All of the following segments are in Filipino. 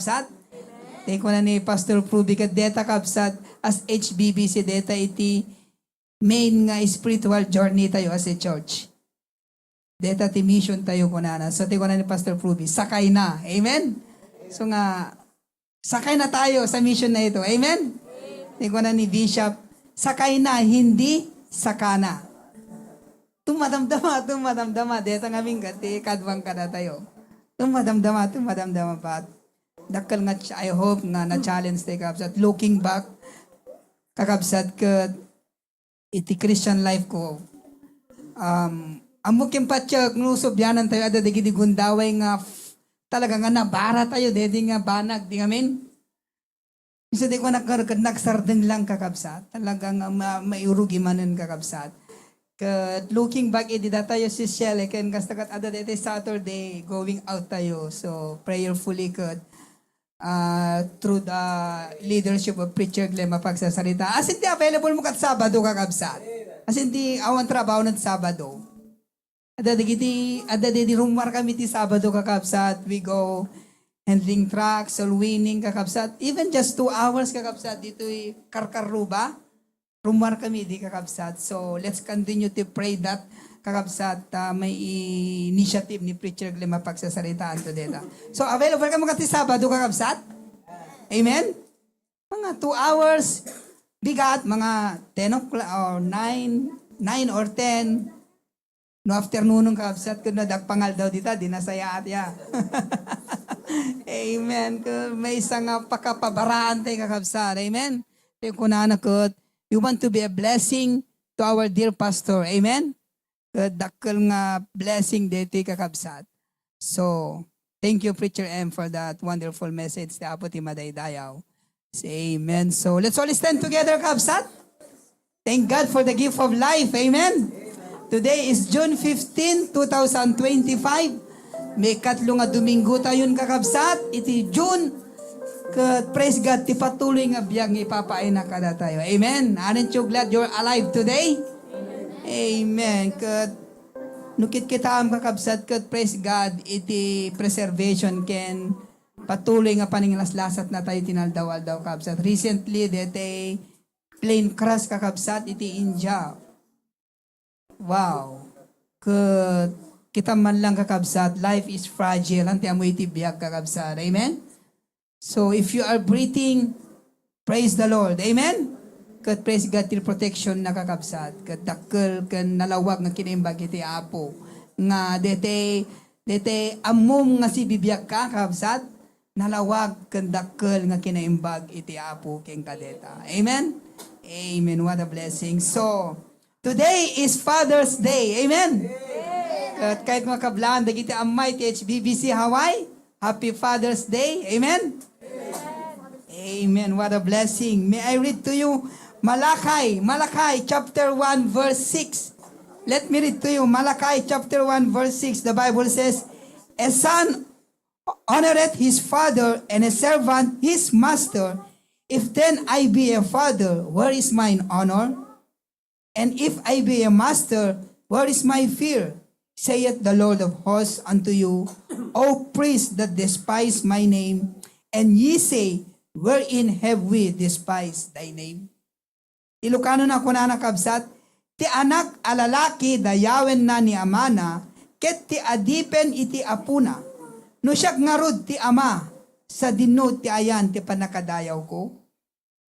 kakabsat. Take ko na ni Pastor Pruby kat deta kabsat as HBBC deta iti main nga spiritual journey tayo as a church. Deta ti mission tayo kunana. So take ko na ni Pastor Pruby, sakay na. Amen? So nga, sakay na tayo sa mission na ito. Amen? Take ko na ni Bishop, sakay na, hindi sakana. Tumadamdama. Deta nga minggat, kadwang kada tayo. Tumadamdama pa. Dakal nga, I hope nga na-challenge tayo kakabsat. Looking back, kakabsat ka, iti Christian life ko. Amok yung patya, nusob yanan tayo, ada digidi gundaway nga, talaga nga nabara tayo, dedi nga banag, di nga min? Isa di ko nagsardeng lang kakabsat. Talagang maiurugi manin kakabsat. Looking back, edi da tayo si Shell, ken kastakat ada dete Saturday, going out tayo. So, prayerfully could, through the leadership of Preacher Glenn mapagsasalita. As hindi available mo kat Sabado kakabsat. As hindi awan trabaho ng Sabado. Ada di rumar kami ti Sabado kakabsat. We go handling trucks, soul winning kakabsat. Even just 2 hours kakabsat dito Karkaruba. Rumar kami di kakabsat. So let's continue to pray that kakabsat may initiative ni Preacher Glenn mapagsasalitaan to data. So available ka mga ti Sabado kakabsat? Amen? Mga 2 hours, bigat, mga 10 o'clock or 9 or 10. No afternoon ng kakabsat, kung nadagpangal daw dita, di nasaya at ya. Amen. May isang pakapabaraan tayo kakabsat. Amen? Tayo kunanakot, you want to be a blessing to our dear pastor. Amen? Dakal nga blessing dito kakabsat. So, thank you Preacher M for that wonderful message. Apo ti madaydayaw. Say amen. So, let's all stand together kakabsat. Thank God for the gift of life. Amen. Today is June 15, 2025. May katlo nga Domingo tayon kakabsat. Iti June. Praise God, ti patuloy nga biyang ipapain na kada tayo. Amen. Aren't you glad you're alive today? Amen. Kat nukit kita ang kakabsat kat praise God iti preservation ken patuloy nga paninglaslasat na tayo tinaldawal daw kakabsat. Recently dete plane crash kakabsat iti India. Wow. Kat kita man lang kakabsat, life is fragile. Hanti amo iti biyak kakabsat. Amen. So if you are breathing, praise the Lord. Amen. Kat praise God till protection nakakabsat. Kat dakkel ken nalawag nga kinimbag iti Apo. Nga dete amom nga si bibiyag ka kakabsat. Nalawag ken dakkel nga kinaimbag iti Apo ken kadeta. Amen? Amen. What a blessing. So, today is Father's Day. Amen? Kat kahit mga kablaan, dagiti amay ti HBBC Hawaii. Happy Father's Day. Amen? Amen. What a blessing. May I read to you Malachi chapter 1 verse 6. Let me read to you Malachi chapter 1 verse 6. The Bible says, a son honoreth his father, and a servant his master. If then I be a father, where is mine honor? And if I be a master, where is my fear? Saith the Lord of hosts unto you, O priests that despise my name, and ye say, wherein have we despised thy name? Ilocano na kunana kabsat, ti anak alalaki dayawen na ni amana, ket ti adipen iti apuna. No siyak ngarod ti ama, sa dinno ti ayan ti panakadayaw ko.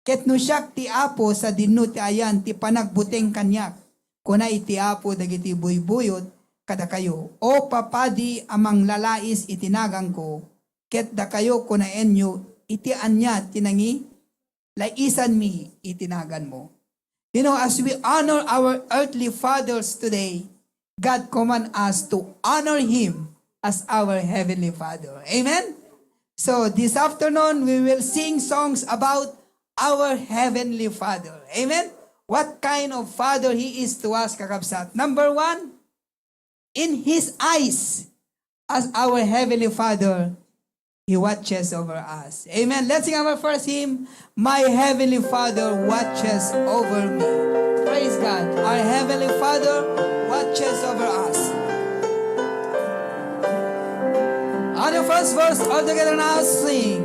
Ket no siyak ti apo sa dinno ti ayan ti panagbuteng kanyak. Kuna iti apo dagiti buybuyot, kada kayo, o papadi amang lalais itinagang ko, ket da kayo kuna enyo, iti anya tinangi, laisan mi itinagan mo. You know, as we honor our earthly fathers today, God command us to honor Him as our Heavenly Father. Amen? So, this afternoon, we will sing songs about our Heavenly Father. Amen? What kind of Father He is to us, kakabsat? Number 1, in His eyes, as our Heavenly Father, He watches over us. Amen. Let's sing our first hymn. My Heavenly Father watches over me. Praise God. Our Heavenly Father watches over us. On the first verse, all together now sing.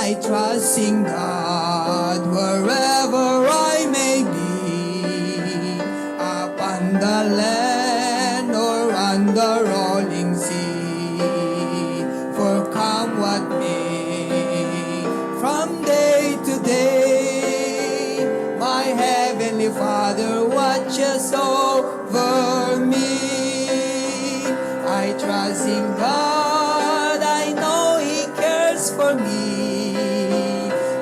I trust in God wherever I may be, upon the land or on the rolling sea. For come what may, from day to day, my heavenly Father watches over me. I trust in God, I know He cares for me.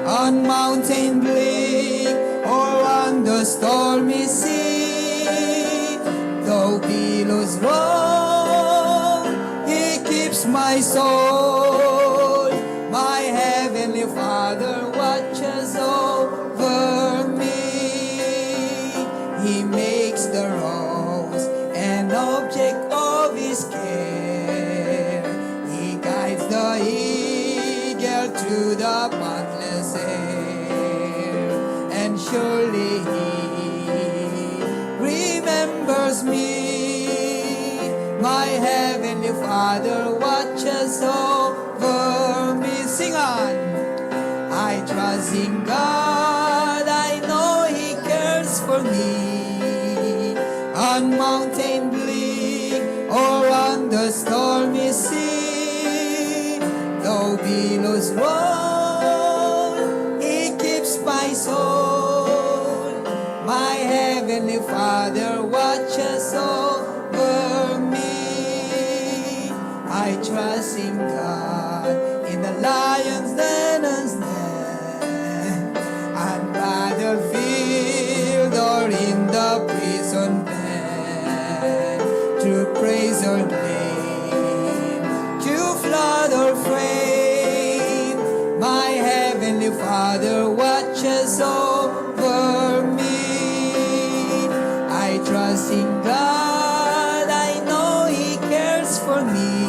On mountain bleak or on the stormy sea, though billows roll, He keeps my soul. My heavenly Father watches over me. He makes the rose an object of His care. He guides the eagle through the pathless air, and surely He remembers me. My heavenly Father watches over me. Sing on. I trust in God, I know He cares for me. On mountain bleak or on the stormy sea, though billows roll, He keeps my soul. My heavenly Father watches over me. I trust in God, in the lion's den and snare, on battlefield or in the prison pen, to praise or blame, to flood or flame, my heavenly Father watches over me. I trust in God, I know He cares for me.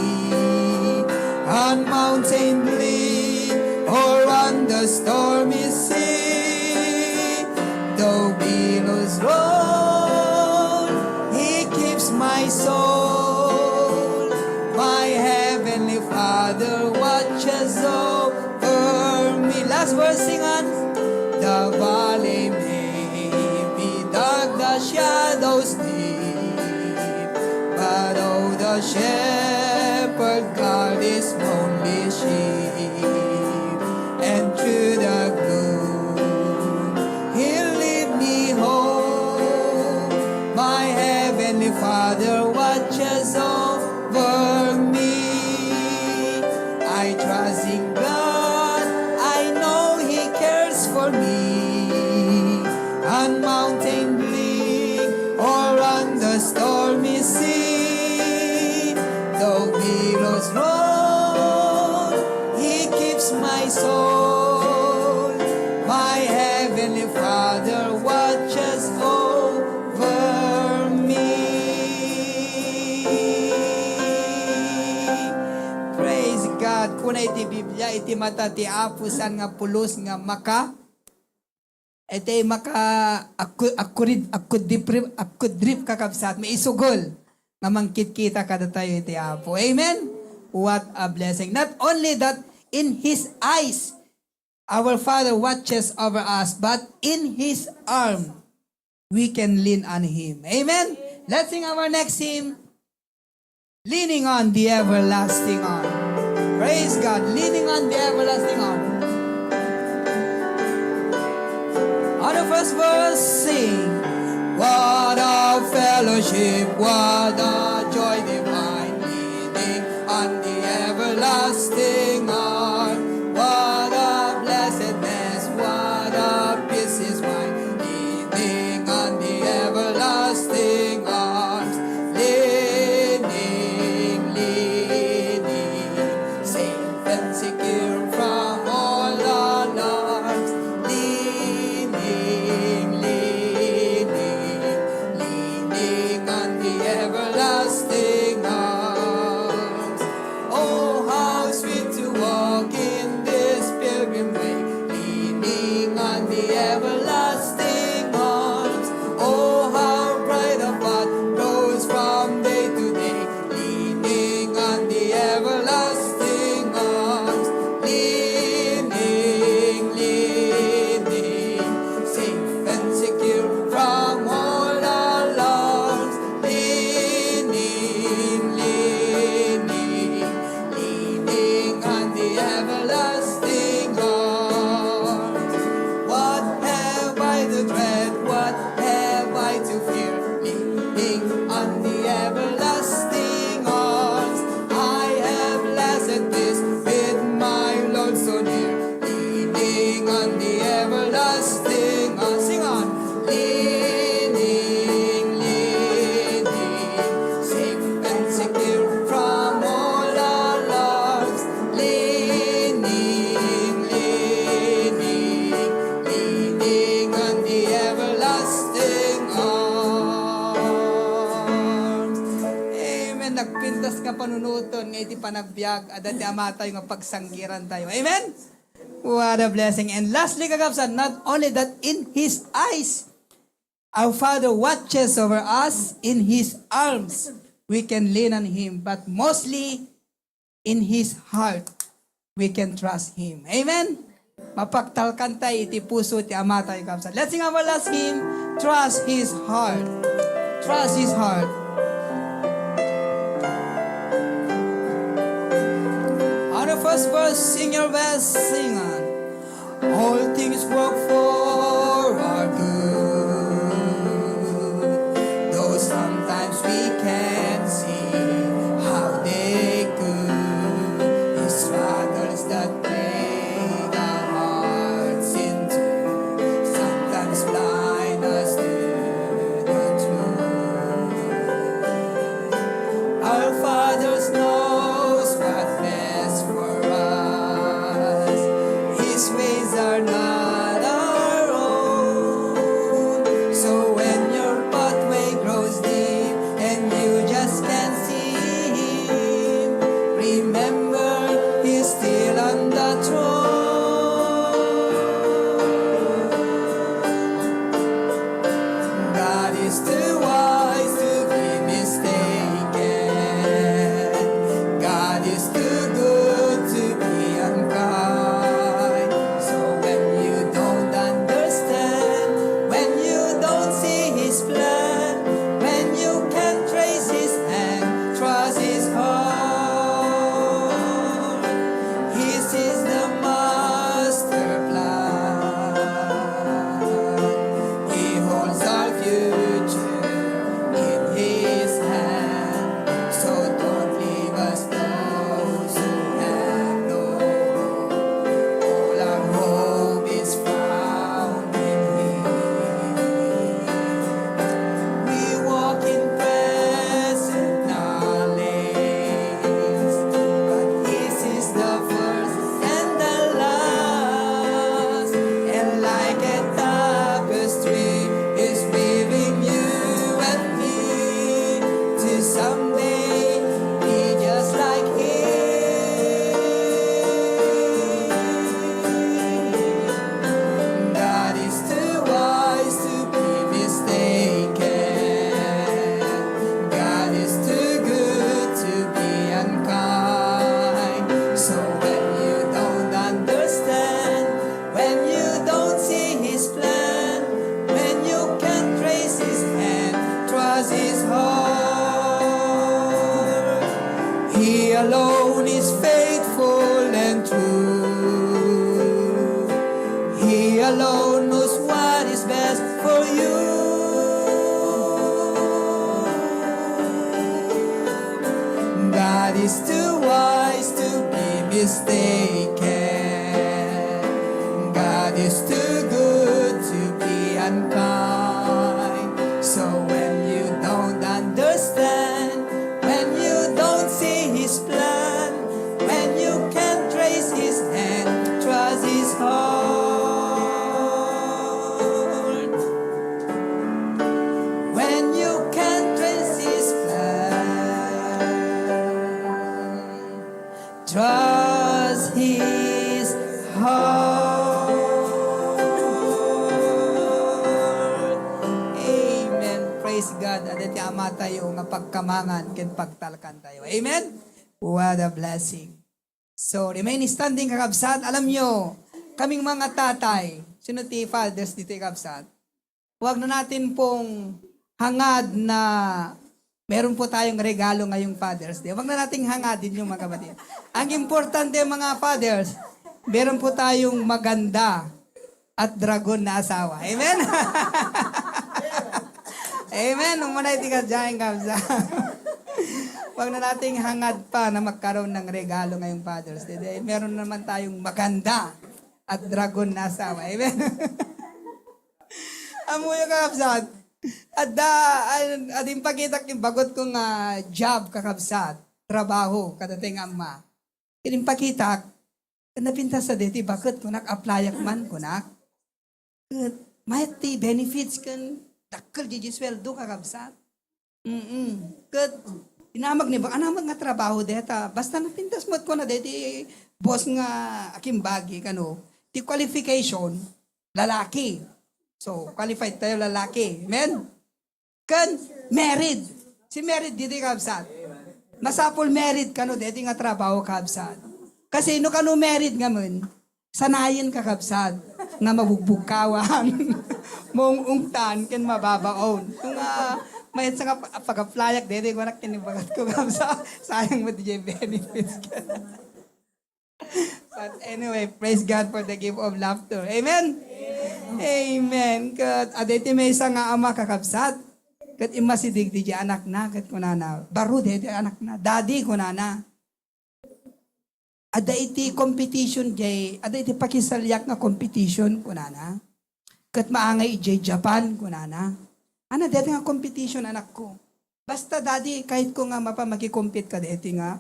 On mountain bleak or on the stormy sea, though billows roll, He keeps my soul. My heavenly Father watches over me. Last verse, sing on. The valley may be dark, the shadows deep, but oh, the shepherd guard His lonely sheep, and through the gloom He'll lead me home. My heavenly Father watches over me. I trust in God, I know He cares for me. On mountain bleak or on the stormy sea, though billows roll, He keeps my soul. My heavenly Father watches over me. Praise God. Kuna iti Biblia, iti mata ti apusan nga pulos nga maka, iti maka akudrip kakabsat, may isugol nga mangkit kita kada tayo iti apo. Amen? What a blessing. Not only that, in His eyes, our Father watches over us, but in His arm, we can lean on Him. Amen? Let's sing our next hymn, Leaning on the Everlasting Arm. Praise God. Leaning on the Everlasting Arm. On the first verse, sing. What a fellowship, what a joy divine, leaning on the everlasting arm. What a blessedness, what a peace is mine, leaning on the everlasting arms. Leaning, leaning, safe and secure from all alarms. Leaning, leaning, leaning on the everlasting arms. panagbiag, at ti ama tayo nga pagsanggiran tayo. Amen? What a blessing. And lastly, kakabsat, not only that in His eyes, our Father watches over us, in His arms, we can lean on Him, but mostly in His heart, we can trust Him. Amen? Mapagtalkan tayo, iti puso, ti ama tayo, kakabsat. Let's sing our last hymn, Trust His Heart. Trust His heart. On the first verse, sing your best, sing on. All things work for our good, though sometimes we can't see how they could. His struggles that break our hearts into sometimes blind us to the truth. Our Father knows what's best for us. His ways are not our own. So when your pathway grows deep and you just can't see Him, remember He's still on the throne. God is too wise to be mistaken. God is too good to be unkind. So when you don't understand, when you don't see His plan, when you can't trace His hand, trust His heart. His is the master plan. He holds our future in His hand. So don't leave us those who have no hope. All our hope is found in Him. We walk in present knowledge, but His is the first and the last. And like a tapestry, is weaving you and me to someday be just like Him. God is too wise to be mistaken. God is too good to be unkind. So when you don't understand, when you don't see His plan, when you can't trace His hand, trust His heart. He alone is faithful and true. He alone knows what is best for you. God is too wise to be mistaken. God is too good to be unkind. So when you don't understand, when you don't see His plan, when you can't trace His hand, trust His heart. When you can't trace His plan, trust His heart. Amen. Praise God. Adat ti ama tayo nga pagkamangan ken pagtalkan tayo. Amen. What a blessing. So, remain standing kakabsat. Alam nyo, kaming mga tatay, sino ti fathers dito kakabsat? Huwag na natin pong hangad na meron po tayong regalo ngayong Father's Day. Huwag na nating hangadin yung mga kapatid. Ang importante mga fathers, meron po tayong maganda at dragon na asawa. Amen? Amen. Umunay ti ka dyan, kapsa. Huwag na nating hangad pa na magkaroon ng regalo ngayong Father's Day. Dahil meron naman tayong maganda at dragon na asawa. Amen? Amuyo kakabsat. Ading pagitak yung bagot kong job kakabsat. Trabaho, kadating ama. Ining pakitak, napinta sa deti, bakit kunak applyak man kunak? May ti benefits kan dakkel di sweldo kakabsat. Kat Inamag ni ba, anamag nga trabaho deta. Basta napintas mo ko na deti, boss nga aking bagi, kano, ti qualification, lalaki. So, qualified tayo lalaki. Amen? Kan, married. Si married, dito kabsat. Masapol married kano, deti nga trabaho kabsat. Kasi no kano married nga mun, sanayin ka kabsat, nga mabugbugkawan, mong ungtan, ken mababaon. Kung may sa nga pagka-flayak, dede ko nak kinibagat ko kabsa, sayang mo DJ benefits ka. But anyway, praise God for the gift of laughter. Amen? Amen. Kat adete may isa nga ama kakabsat. Kat imasidig di anak na. Kat kunana. Baro dete anak na. Daddy kunana. Ada iti competition jay. Ada iti pakisalyak nga competition kunana. Kat maangay jay Japan kunana. Ana dete nga competition anak ko. Basta daddy kahit ko nga mapamaki-compete ka dete nga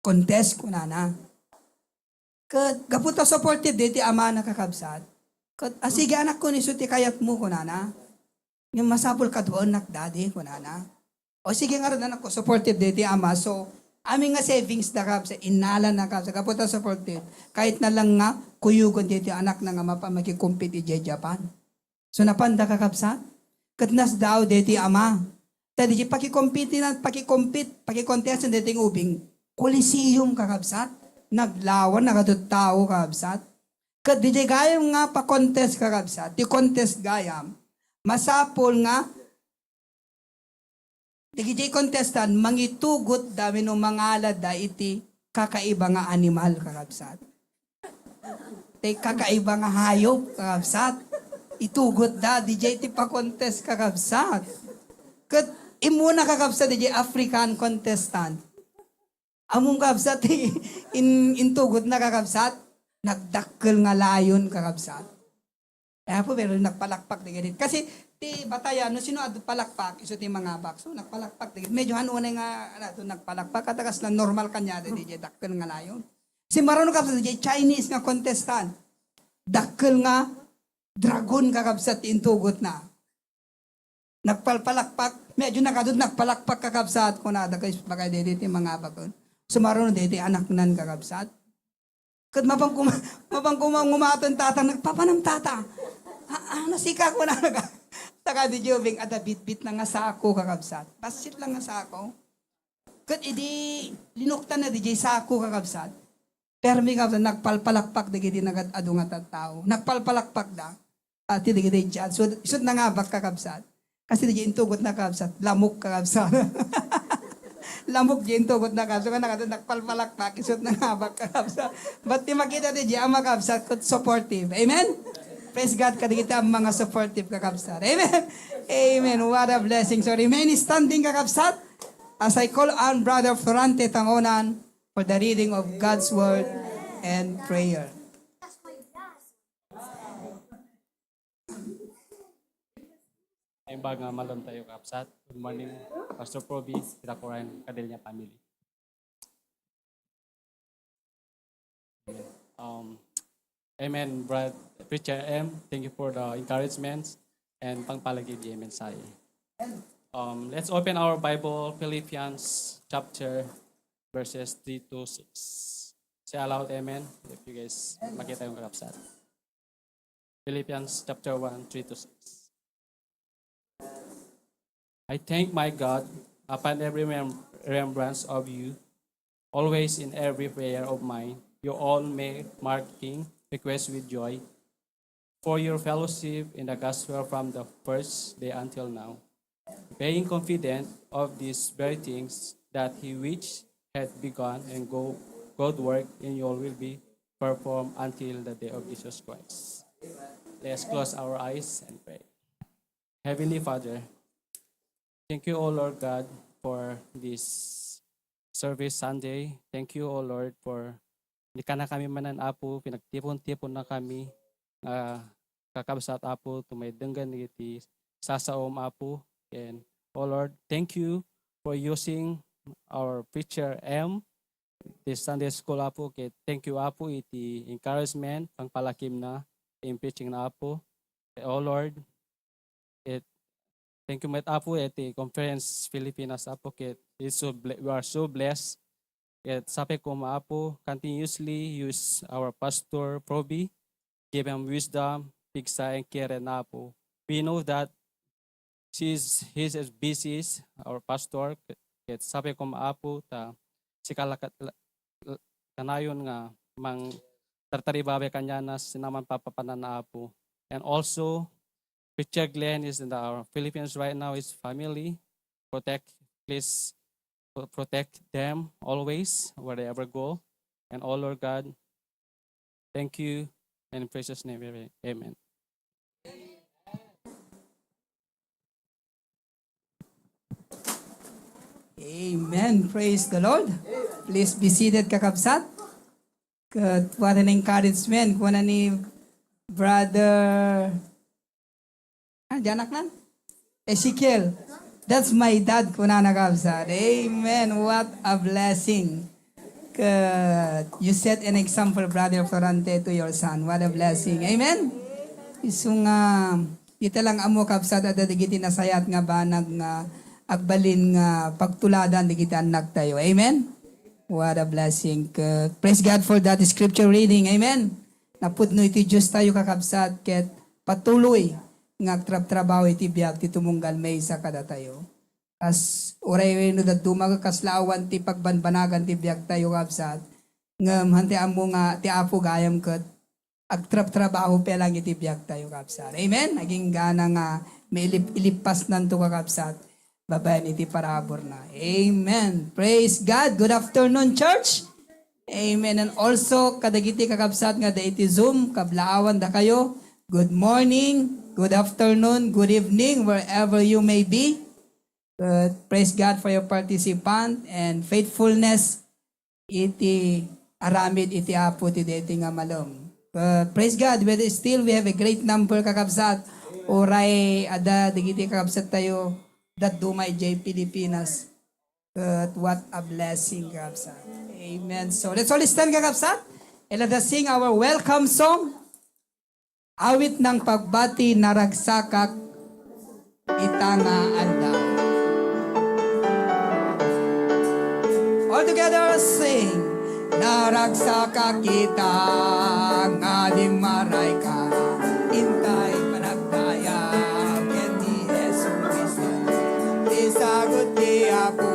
contest kunana. Kat gaputa supported dete ama nakakabsat. Kat sige anak ko ni suti kayat mo kunana. Yung masapol ka doon nak daddy kunana. O sige nga rin anak ko supported dete ama. So aming nga savings na kabsa inalan na kabsa gaputa supported. Kahit na lang nga kuyugon dete anak na nga mapamaki-compete i Japan. So napanda ka kabsa? Kat nas daw dete ama. Tadi di paki-compete na paki-contest dete ubing Coliseum kakabsat. Naglawan nakadut tao kakabsat. Kat di gayam nga pa-contest kakabsat. Di contest gayam. Masapol nga di contestan mangitugot dami no mangalad da iti kakaiba nga animal kakabsat. Iti kakaiba nga hayop kakabsat. Itugot da di iti pa-contest kakabsat. Kat imuna kakabsat di African contestant. Among kakabsat intugot na kakabsat. Nagdakkel nga layon kakabsat. Kaya po, pero nagpalakpak na ganit. Kasi, ti batayan, no, sino ado palakpak, iso ti mga bak. So, nagpalakpak na ganit. Medyo hanunay nga, nagpalakpak, katakas na normal kanya, di dakkel nga layon. Si marunong kakabsat, di Chinese nga contestant. Dakkel nga, dragon kakabsat, intugot na. Nagpalakpak, medyo nakadod, nagpalakpak kakabsat, kung nada kayo, bagay di ti mga bak. So, marunong di anak nan kakabsat. Kat mapang kumatan tata, nagpapanam tata. Nasika ko na Taka di jubing ada bit-bit na nga sako kakabsat. Pasit lang nga sako. Kat idi linuktan na di jay sako kakabsat. Permi kakabsat, nagpalpalakpak di gidi nagad adu nga tao. Nagpalpalakpak da. At di gidi dyan. So, isot na nga bak kakabsat. Kasi di jay intugot na kakabsat. Lamok kakabsat. Lamok dyan tugot na kabsa. Kaya nagpalpalakpak, isot na nga bak kabsa. Ba't di makita di dyan ang mga kabsa supportive? Amen? Praise God, kadikita ang mga supportive kakabsat. Amen? Amen. What a blessing. So remain standing kakabsat as I call on Brother Florante Tangonan for the reading of God's Word and prayer. Ay baga malon tayo kapsat. Good morning, Pastor Proby, Kirakoran, Kadelnya family. Amen, Brad Preacher M. Thank you for the encouragement and pangpalagi di mensahe. Let's open our Bible, Philippians chapter verses 3 to 6. Say aloud, Amen, if you guys makita yung kapsat. Philippians chapter 1, 3 to 6. I thank my God upon every remembrance of you, always in every prayer of mine, you all may marking request with joy for your fellowship in the gospel from the first day until now, being confident of these very things, that he which had begun and God work in you all will be performed until the day of Jesus Christ. Let's close our eyes and pray. Heavenly Father, thank you, O Lord God, for this service Sunday. Thank you, O Lord, for hindi ka na kami manan, Apo, pinagtipon-tipon na kami, kakabsat, Apo, tumaydenggan iti sasaom, Apo. And, O Lord, thank you for using our preacher M, this Sunday school, Apo. Okay, thank you, Apo, iti encouragement, pangpalakim na, in preaching na, Apo. O Lord, Thank you, Met Apo, at the Conference Filipinas Apo, ket we are so blessed. Ket sabi ko maapo, continuously use our pastor, Proby, give him wisdom, pigsa, and care na po. We know that he's as busy as our pastor, ket sabi ko maapo, ta si kanayon nga, mang tartaribabe kanya na sinaman papapanan na apo. And also, Preacher Glenn is in our Philippines right now, his family. Please protect them always, where they ever go. And all Lord God, thank you. And in precious name, amen. Amen. Praise the Lord. Please be seated, kakabsat. What an encouragement. Kung ni Brother... di anak nan? Ezekiel. That's my dad, kuna nakabsat. Amen. What a blessing. You set an example, Brother Florante, to your son. What a blessing. Amen. Isung ita lang amo kabsat at digiti nasayat nga banag nga agbalin nga pagtuladan digiti anak tayo. Amen. What a blessing. Praise God for that scripture reading. Amen. Napudno iti Diyos tayo kakabsat ket patuloy nga trabaho iti biag ti tumunggal may sa kada tayo. As oray no da dumaga kaslawan ti pagbanbanagan ti biag tayo kabsat. Ngem hanti amo nga ti apo gayam ket agtrabaho pe lang iti biag tayo kapsat. Amen? Naging gana nga may ilipas nanto ka kapsat. Babayan iti parabor na. Amen. Praise God. Good afternoon, church. Amen. And also, kadagiti kakapsat nga da iti Zoom, kablaawan da kayo. Good morning, good afternoon, good evening, wherever you may be. Praise God for your participant and faithfulness. Iti aramid iti apo ti deti nga malom. Praise God, we have a great number kakabsat. Oray ada digiti kakabsat tayo that dumay J Pilipinas. What a blessing kakabsat. Amen. So let's all stand kakabsat and let us sing our welcome song. Awit ng pagbati naragsakak itanga anda. All together sing. Naragsaka kita nga di maray ka intay panagdaya ken ni Jesus Cristo isagot ti apo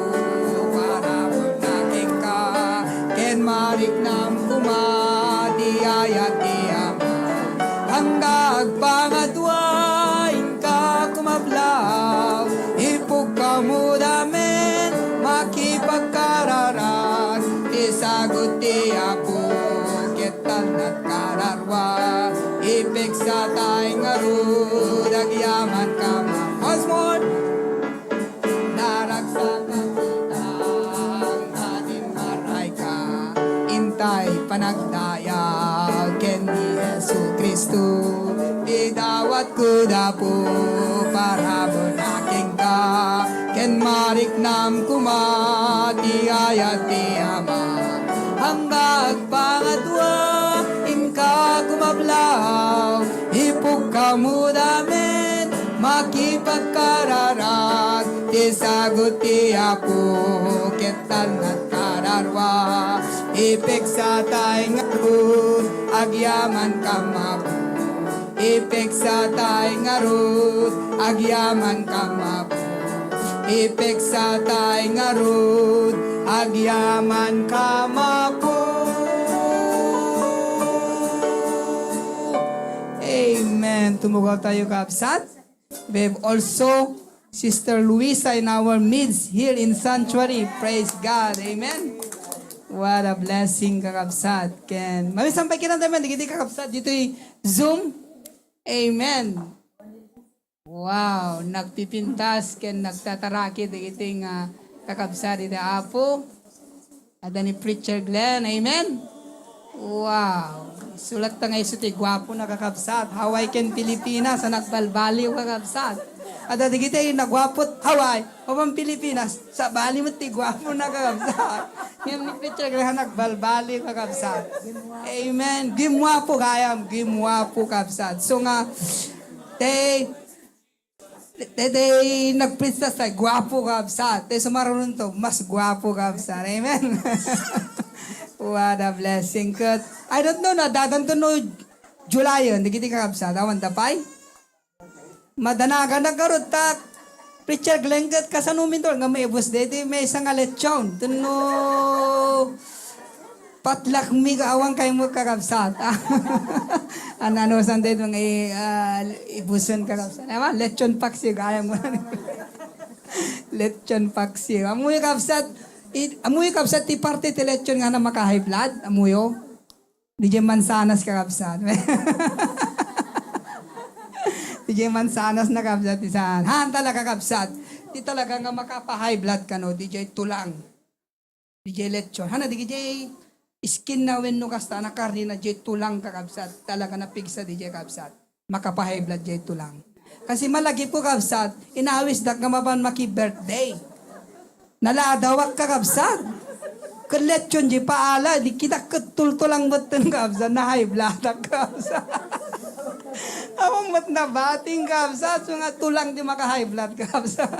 para naking ka ken marik nam kumati ayat ti ama hanggang pangatwain ka kumablaw ipog kamudamen makipagkararan isagot ti apo ketan at kararwa ipik sa tayong arud agyaman ka once more naragsakan kitang ating maray ka intay panagdaya ken ni Jesu Kristo idawat ko dapo para bunaking ka ken marik nam kumati ayat ti ama hanggang pangatwa ingka kumablaw ipog kamudamen makipagkararat ti sagot ti apo ketan at kararwa ipik sa tayong arud agyaman kamapo ipik sa tayong arud agyaman kamapo ipik sa tayong arud agyaman kamapo. Amen. Tumugaw tayo kaabsat. We have also Sister Luisa in our midst here in Sanctuary. Praise God. Amen. What a blessing kakabsat. Ken, mamisampay ka na naman. Digiti kakabsat. Dito yung Zoom. Amen. Wow. Nagpipintas. Ken nagtataraki. Digiti nga kakabsat. Dito apo. Ada ni Preacher Glenn. Amen. Wow. Sulat ta nga iso ti gwapo na kakabsat. Hawaii ken Pilipinas. Sa nagbalbaliw kakabsat. Ada digiti yung nagwapot Hawaii. Pabang Pilipinas. Sa bali mo ti gwapo na kakabsat. Ngayon ni Preacher Glenn nagbalbaliw kakabsat. Amen. Gimwapo kayam. Gimwapo kakabsat. So nga, Tete, nag-preach na sa gwapo ka absat. Te, sumaroon to, mas gwapo ka absat. Amen? What a blessing. Kat, I don't know na, dadan to no, July yun, di kiti ka absat. Awan tapay? Madanaga na karot, tak. Preacher Glengat kasanumin to, nga may bus dete, may isang aletsyon. Tuno, patlak mi kaawang kayo mo kakabsat. Ano san dito ng ibusan kakabsat. Ewan, lechon paksi kaya mo. Lechon paksi. Amuy kapsat ti parte ti lechon nga na maka-high blood. Amuyo. Di dyan mansanas kakabsat. Di dyan mansanas na kapsat. Han talaga kapsat. Di talaga nga makapa-high blood ka no. Di dyan tulang. Di dyan lechon. Hana, di dyan skin na when no kasta na karni na jay tulang kakabsat. Talaga na pigsa di jay kapsat. Makapahay blood jay tulang. Kasi malagi po kapsat, inawis dak nga maban maki-birthday. Naladawak kakabsat. Kaletsyon jay paala, di kita ketultulang betul kapsat na high blood kapsat. Awang mat na bating kapsat, so nga tulang di maka-high blood kapsat.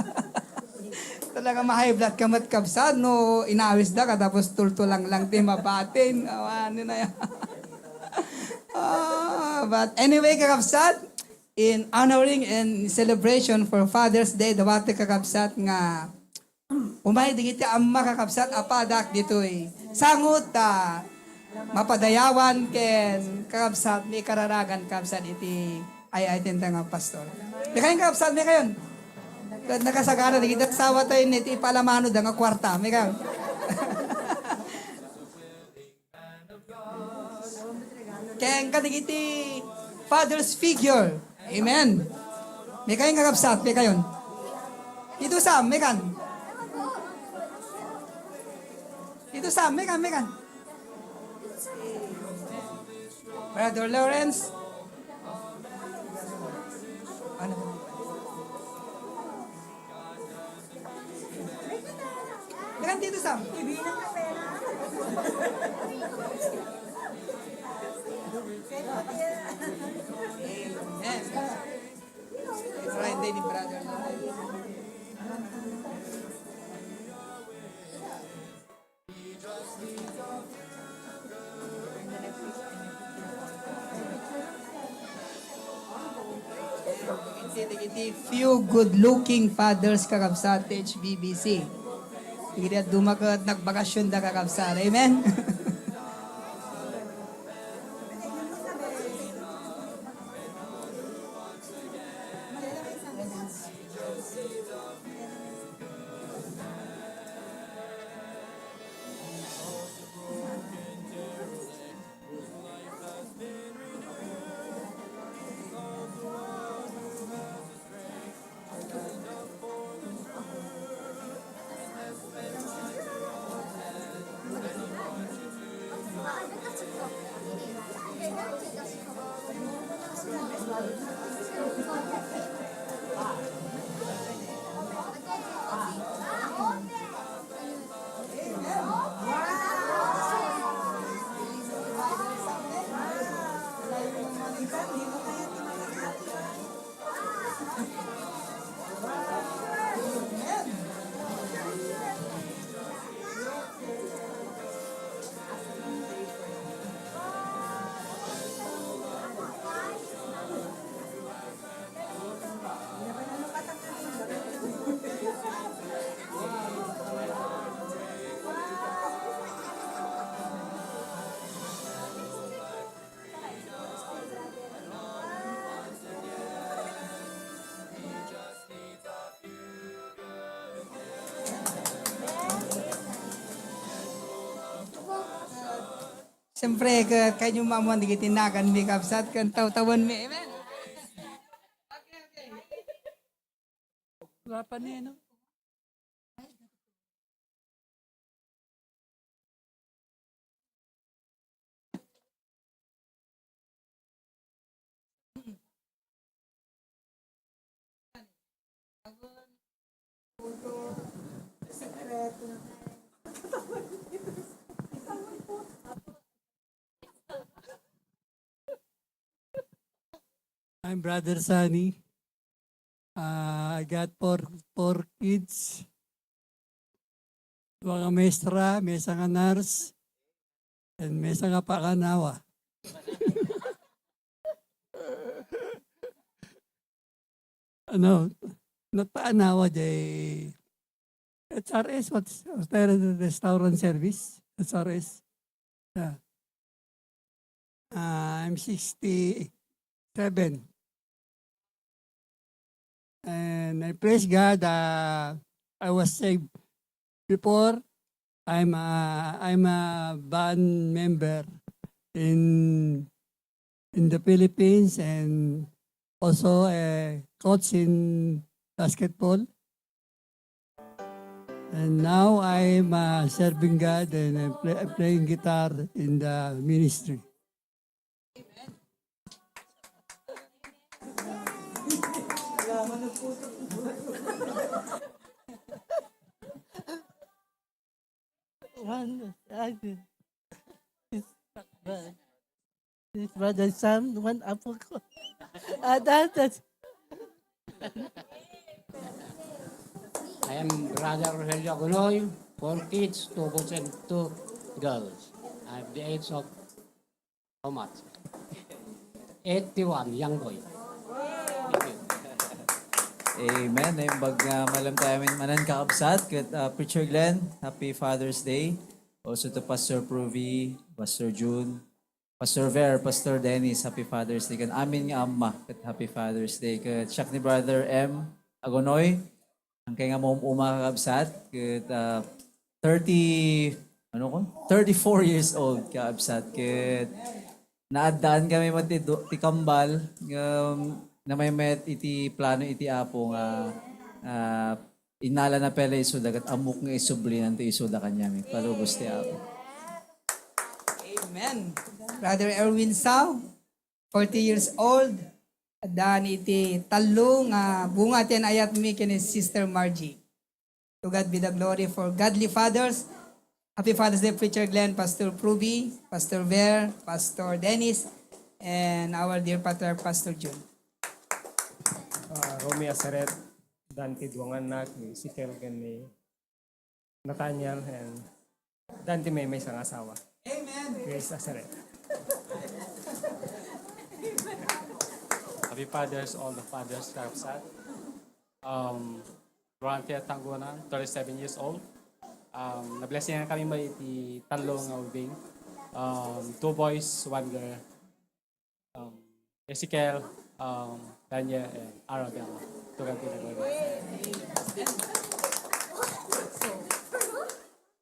Talaga ma-high blood kamat kapsat, no inawis da ka, tapos tultulang lang di mabatin. Ano na yan. But anyway, kakapsat, in honoring and celebration for Father's Day, dawati kakapsat nga, umay di kita amma kakapsat, apadak dito eh. Sangot mapadayawan ken kakapsat, may kararagan kakapsat iti ay tinta nga pastor. Di kayong kakapsat, may kayon. Nakasagana, di kita sawa tayo niti palamano da nga kwarta. May kayon. Kaya kadigiti father's figure. Amen. May kayong kakapsat, may kayon. Dito Sam, may kan. Dito Sam, may kan, may kan. Brother Lawrence. Ano? May kan dito Sam. Amen. Friday ni Brother Lawrence. Iti few good-looking fathers kakabsat HBBC. Iti dumagat nagbakasyon da kakabsat. Amen? Siyempre, kayo mamuan di kitinakan mi kapsat kan taw-tawan mi. Amen. Okay. Wapa niya, no? I'm Brother Sunny. I got four kids. Mga maestra, may isang nurse, and may isang pakanawa. Ano, nagpaanawa day. HRS, what's there restaurant service? HRS. Yeah. I'm 67. And I praise God, I was saved before. I'm a band member in the Philippines and also a coach in basketball. And now I'm serving God and I'm playing guitar in the ministry. One, this brother Sam, one apo ko. That's I am Brother Rogelio Agunoy, 4 kids, 2 boys and 2 girls. I have the age of how much? 81, young boy. Thank you. Amen. Ay bag malam tayo manan kaabsat ket Preacher Glenn, Happy Father's Day. Also to Pastor Pruvi, Pastor June, Pastor Ver, Pastor Dennis, Happy Father's Day. Kan amin nga amma ket Happy Father's Day. Ket siyak ni Brother M. Agonoy, ang kay nga mo umakakabsat ket 30 ano ko? 34 years old kaabsat ket naadaan kami mati ti kambal na may met iti plano iti apo nga inala na pala iso dagat amok nga isublinan ti iso da kanyami palubos ti apo. Amen. Brother Erwin Sao, 40 years old. Dan iti talong bunga tiyan ayat mi kini Sister Margie. To God be the glory for godly fathers. Happy Father's Day, Preacher Glenn, Pastor Pruby, Pastor Ver, Pastor Dennis, and our dear Pastor, Pastor June. Romy Asaret, Dante Duanganak, ni Sikel ni Nathaniel, and Dante may isang asawa. Amen. Grace Asaret. Happy Fathers, all the fathers Karapsat. Roante Tanguanan, 37 years old. Na-blessing kami may iti tanlong nga ubing. 2 boys, 1 girl. Ezekiel, Daniel, and Arabella. To God be the glory.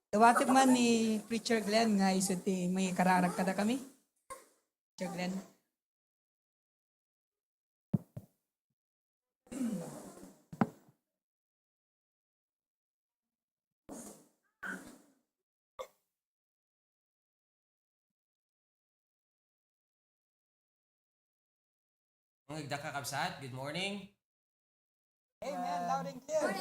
Dawatip man ni Preacher Glenn nga iso ti may kararag kada kami. Preacher Glenn. Mga kakabsat, good morning. Amen. Loud and clear.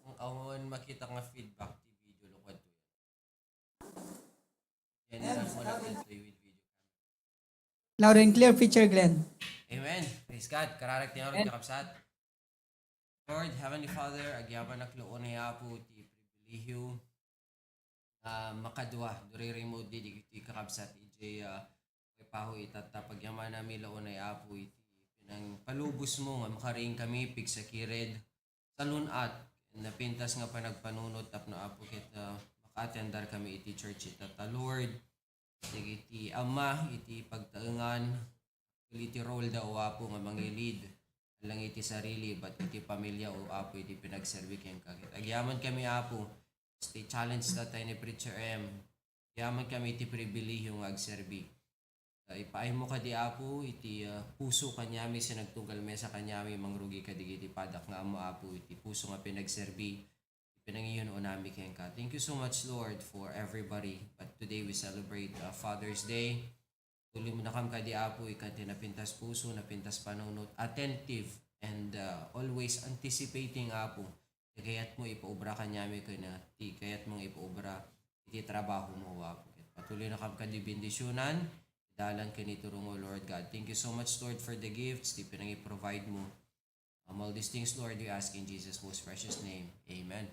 Ang awon makita nga feedback ti video lukad to. General mo na with video. Loud and clear, Preacher Glenn. Amen. Praise God. Kararag niya ulit kakabsat. Lord, Heavenly Father, agyaman na kloon niya po ti pribilehyo makadwa. Duri remote di kakabsat. EJ paho itata pagyaman na milaon ay apo iti pinang palubos mo nga makaring kami pig sa kired sa lunat napintas nga panagpanunot tap na apo ket makaatendar kami iti church itata Lord iti ama iti pagtaengan iti role daw apo nga mangilid lang iti sarili but iti pamilya o apo iti pinagserbi ken kakit agyaman kami apo iti challenge tatay ni Preacher M agyaman kami iti pribilehyo nga agserbi. Ipaay mo ka di apo, iti puso kanyami sa nagtunggal mesa kanyami, mangrugi ka iti padak nga amo apo, iti puso nga pinagserbi, pinangiyon o nami kaya ka. Thank you so much Lord for everybody. But today we celebrate Father's Day. Tuloy mo na kam ka di apo, ikanti napintas puso, napintas panunot, attentive, and always anticipating apo. Kayat mo ipaubra kanyami ko na, kayat mong ipaubra, iti trabaho mo apo. Patuloy na kam ka di bendisyonan, dalan ka ni turungo, Lord God. Thank you so much, Lord, for the gifts. Di pinang i-provide mo. All these things, Lord, we ask in Jesus' most precious name. Amen.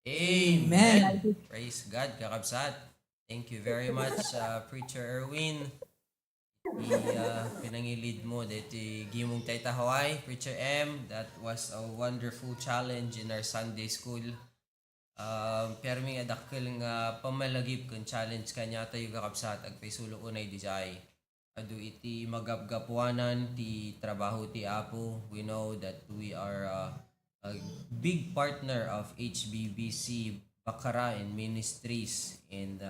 Amen. Praise God, kakabsat. Thank you very much, Preacher Erwin. Pinangilid mo dito gimong Tayta Hawaii, Preacher M. That was a wonderful challenge in our Sunday school. Pero may adakil nga pamalagip kung challenge kanya tayo kakabsat ag pisulo unay dijay. Adu iti magapgapuanan ti trabaho ti Apo. We know that we are a big partner of HBBC Bakara and Ministries and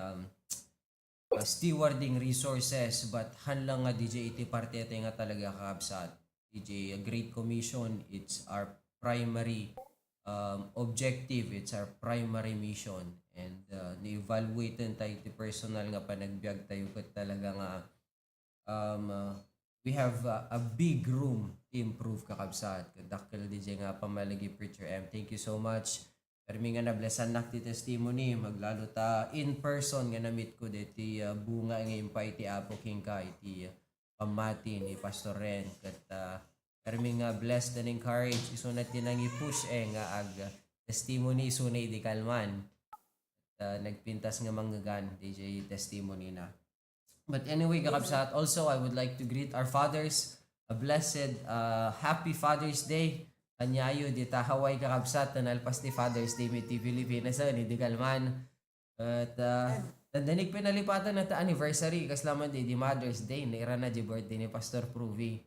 stewarding resources, but hanlang nga DJ iti parte nga talaga kakabsat. DJ, a Great Commission, it's our primary objective, it's our primary mission, and ni-evaluate tayo iti personal nga panagbiag tayo kat talaga nga we have a big room to improve kakabsat. Dakil DJ nga pamalagi Preacher M. Thank you so much. Permi nga nablesan nak ti testimony, maglalo ta in person nga namit ko diti bunga ngayon pa iti Apo King ka iti pamati ni Pastor Ren. Kat permi nga blessed and encouraged, isunat din ang i-push nga ag testimony isunay di kalman. Nagpintas nga manggagan DJ testimony na. But anyway, kakabsat, also I would like to greet our fathers. A blessed, happy Father's Day. Kanyayo, di ta Hawaii kakabsat, tanalpas ti Father's Day mit ti Pilipinas, di kalman. At tandanig pinalipatan na ta anniversary, kaslaman di Mother's Day, naira na di birthday ni Pastor Pruvi.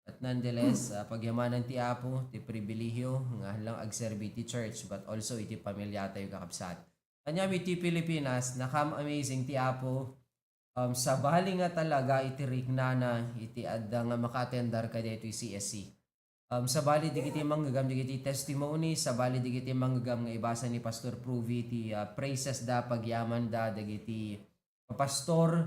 At nonetheless, pagyamanan ti Apo, ti pribilehyo, nga lang agserbi ti church, but also iti pamilya tayo kakabsat. Kanya mi ti Pilipinas, nakam amazing ti Apo, sa bali nga talaga iti riknana iti adda nga makatendar ka dito CSC. Sa bali di kiti manggagam di kiti testimony, sa bali di kiti manggagam nga ibasa ni Pastor Pruvi ti praises da pagyaman da dagiti pastor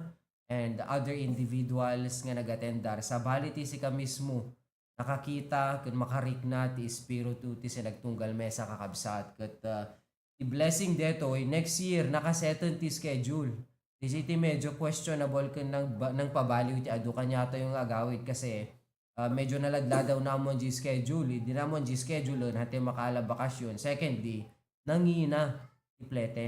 and other individuals nga nagatendar. Sa bali ti sika mismo nakakita kun makarikna ti espiritu ti sinagtunggal mesa kakabsat ket ti blessing deto next year nakasettle ti schedule. Di ti medyo questionable kun nang pabaliw ti adu kanya to yung agawid kasi medyo nalagla daw namon di schedule. Di namon di schedule hati makala bakasyon. Secondly, nangina ti plete.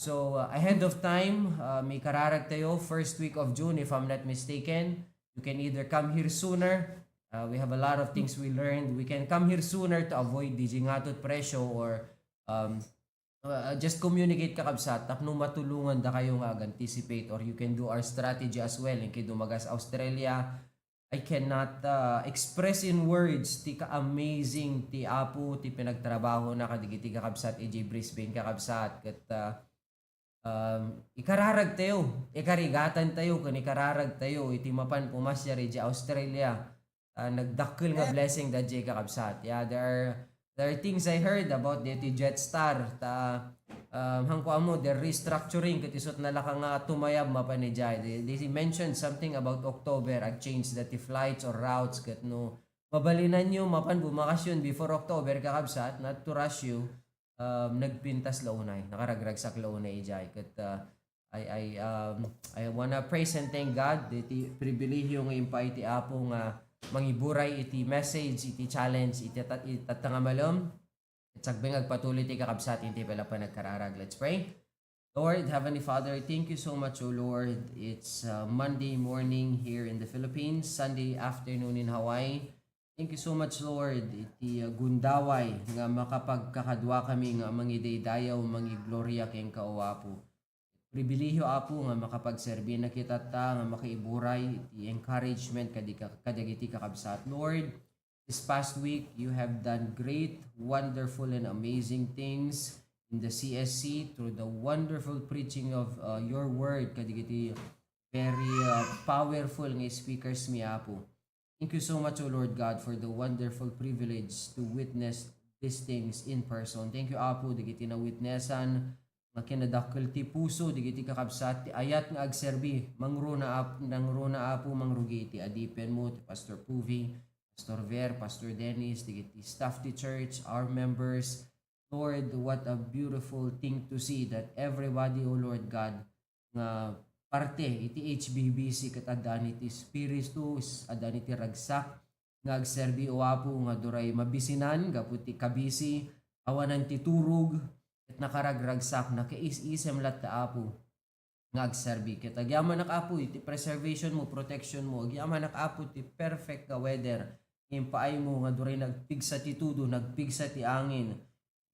So ahead of time, may kararag tayo first week of June if I'm not mistaken. You can either come here sooner. We have a lot of things we learned. We can come here sooner to avoid di ngatot presyo or just communicate kakabsat tapno matulungan da kayo nga anticipate or you can do our strategy as well in kidumagas Australia. I cannot express in words ti ka-amazing ti apo ti pinagtrabaho na kadigiti kakabsat EJ Brisbane kakabsat ket ikararag tayo ikarigatan tayo kun ikararag tayo iti mapan pumasya di Australia nagdakkel nga blessing da jay kakabsat. Yeah, there are things I heard about the Jetstar ta hangko amo the restructuring ket isot na laka nga tumayab mapanijay. They mentioned something about October ag change that the flights or routes ket no mabalinan nyo mapan bumakasyon before October kakabsat not to rush you nagpintas launay nakaragragsak launay ijay ket I wanna praise and thank God iti pribilehyo nga impay ti apo nga mangiburay iti message, iti challenge, iti tatangamalom. At sagbing agpatuloy ti kakabsat, iti pala pa nagkararag. Let's pray. Lord, Heavenly Father, thank you so much, O Lord. It's Monday morning here in the Philippines, Sunday afternoon in Hawaii. Thank you so much, Lord. Iti gundaway nga makapagkakadwa kami nga mangidaydayaw, mangiglorya keng kauwapo. Pribilehyo apo nga makapagserbi na kita ta nga makaiburay iti encouragement kadagiti kakabsat. Lord, this past week you have done great, wonderful and amazing things in the CSC through the wonderful preaching of your word kadagiti very powerful nga speakers mi apo. Thank you so much, O Lord God, for the wonderful privilege to witness these things in person. Thank you apo digiti na witnessan nga kinadakkel ti puso digiti kakabsat ti ayat nga agserbi mangruna apo mangrugi ti adipen mo ti Pastor Puvi, Pastor Ver, Pastor Dennis, digiti staff ti church, our members. Lord, what a beautiful thing to see that everybody, O Lord God, nga parte iti HBBC ket adani ti spiritus adani ti ragsak nga agserbi o apo nga duray mabisinan gaputi kabisi awanan ti turog ket nakaragragsak na kais-isem lat ta apo nga agserbi ket agyaman nak apo iti preservation mo, protection mo, agyaman nak apo ti perfect ka weather impaay mo nga duray nagpigsa ti tudo, nagpigsa ti angin.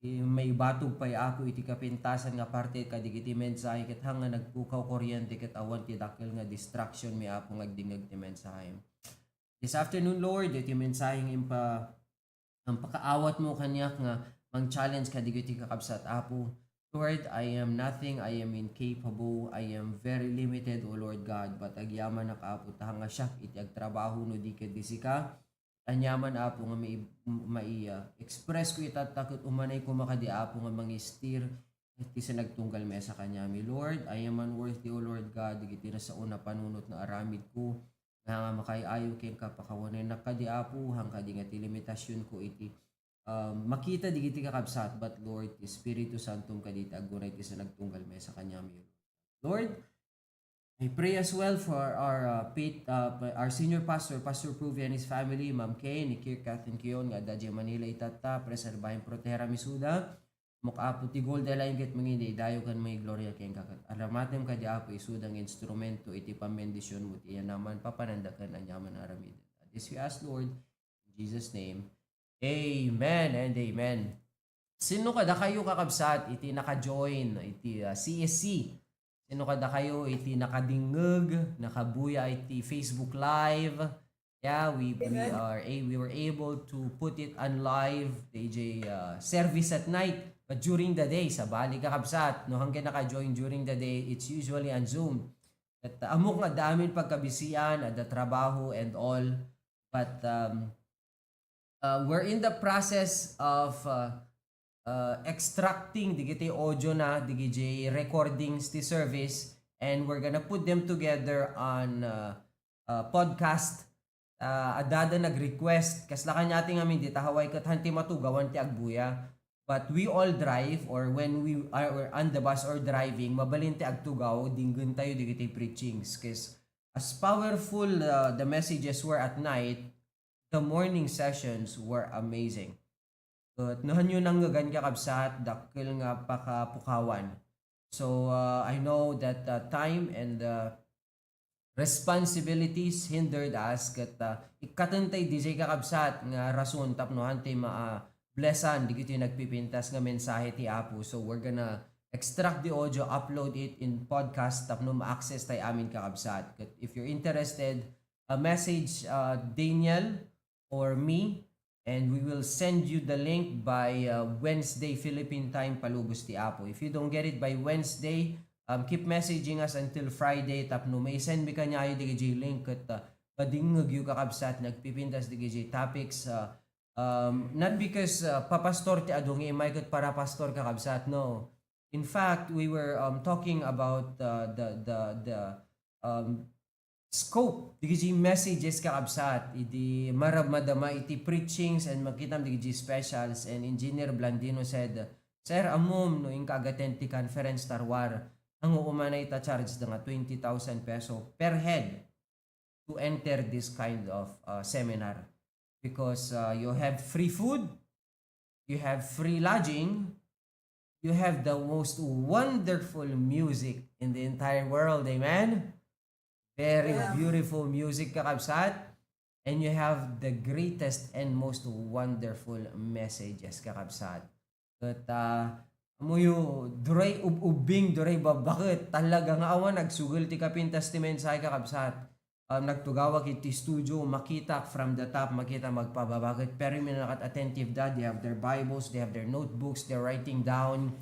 May batog pay ako iti kapintasan nga parte kadigiti mensahe ket hanga nagpukaw kuryente ket awan ti dakkel nga distraction mi apo ngagdingag ti mensahe. This afternoon, Lord, iti mensaheng ang pakaawat mo kanyak nga mang challenge kadigiti kakabsat apo. Lord, I am nothing, I am incapable, I am very limited, O Lord God, but agyaman nak apo tahanga siya iti agtrabaho no di ket disika. Anyaman apo nga mai express ko itatakot umanay ko makadi apo nga mangistir iti sa nagtunggal mesa kanyami. Lord, I am unworthy, O Lord God, digiti na sa una panunot na aramid ko nga makayayo ken kapakawanen nakadi apo hangkadi nga ti limitasyon ko iti makita digiti kakabsat, but Lord, ti Espiritu Santum kadita agunay ti sa nagtunggal mesa kanyami. Lord, I pray as well for our senior pastor, Pastor Pruvi and his family, Ma'am Kay, ni Kirkat and Kiyon, nga Dadya Manila itata, preserbahin protera misuda, mukapo ti gold line get mangindi, dayo kan may gloria keng kakat. Alamatem ka di apo isudang instrumento, iti pamendisyon mo, tiyan naman papanandakan ang yaman aramid. This we ask, Lord, in Jesus' name, Amen and Amen. Sino kada kayo kakabsat, iti naka-join, iti CSC, sino kada kayo iti nakadingeg, nakabuya iti Facebook Live. Yeah, we were able to put it on live DJ service at night, but during the day sa bali kakabsat no hanggang naka-join during the day, it's usually on Zoom. At amok nga damin pagkabisian at the trabaho and all. But we're in the process of extracting digiti audio na digiti recordings ti service, and we're gonna put them together on podcast. Adada nag-request kasla kanya amin di tahaway kat hanti matugawan ti agbuya, but we all drive, or when we are on the bus or driving, mabalin ti agtugaw dinggan tayo digiti preachings, cause as powerful the messages were at night, the morning sessions were amazing. But nahan yun ang gagan kakabsat, dakil nga pakapukawan. So I know that time and responsibilities hindered us kat ikatantay di say kakabsat nga rason tapno hante blessan di kiti nagpipintas nga mensahe ti Apo. So we're gonna extract the audio, upload it in podcast tapno ma-access tay amin kakabsat. Kat if you're interested, message Daniel or me, and we will send you the link by Wednesday Philippine time palubos ti Apo. If you don't get it by Wednesday, keep messaging us until Friday tapno may send mi kanya ayo di link kat padingag yu kakabsat nagpipintas di topics, not because papastor ti adong imay kat para pastor kakabsat, no. In fact, we were talking about the scope di messages kakabsat idi marab madama iti preachings and makitam di specials, and Engineer Blandino said, "Sir, amom no ing kagaten ti conference tarwar ang umanay ta charge nga 20,000 peso per head to enter this kind of seminar, because you have free food, you have free lodging, you have the most wonderful music in the entire world." Amen. Very beautiful music kakabsat, and you have the greatest and most wonderful messages kakabsat. But amuyo duray ubing duray babakit talaga nga awan nagsugol ti kapintas ti mensahe kakabsat. Nagtugawa kiti studio, makita from the top, makita magpababakit, pero may nakat attentive dad, they have their Bibles, they have their notebooks, they're writing down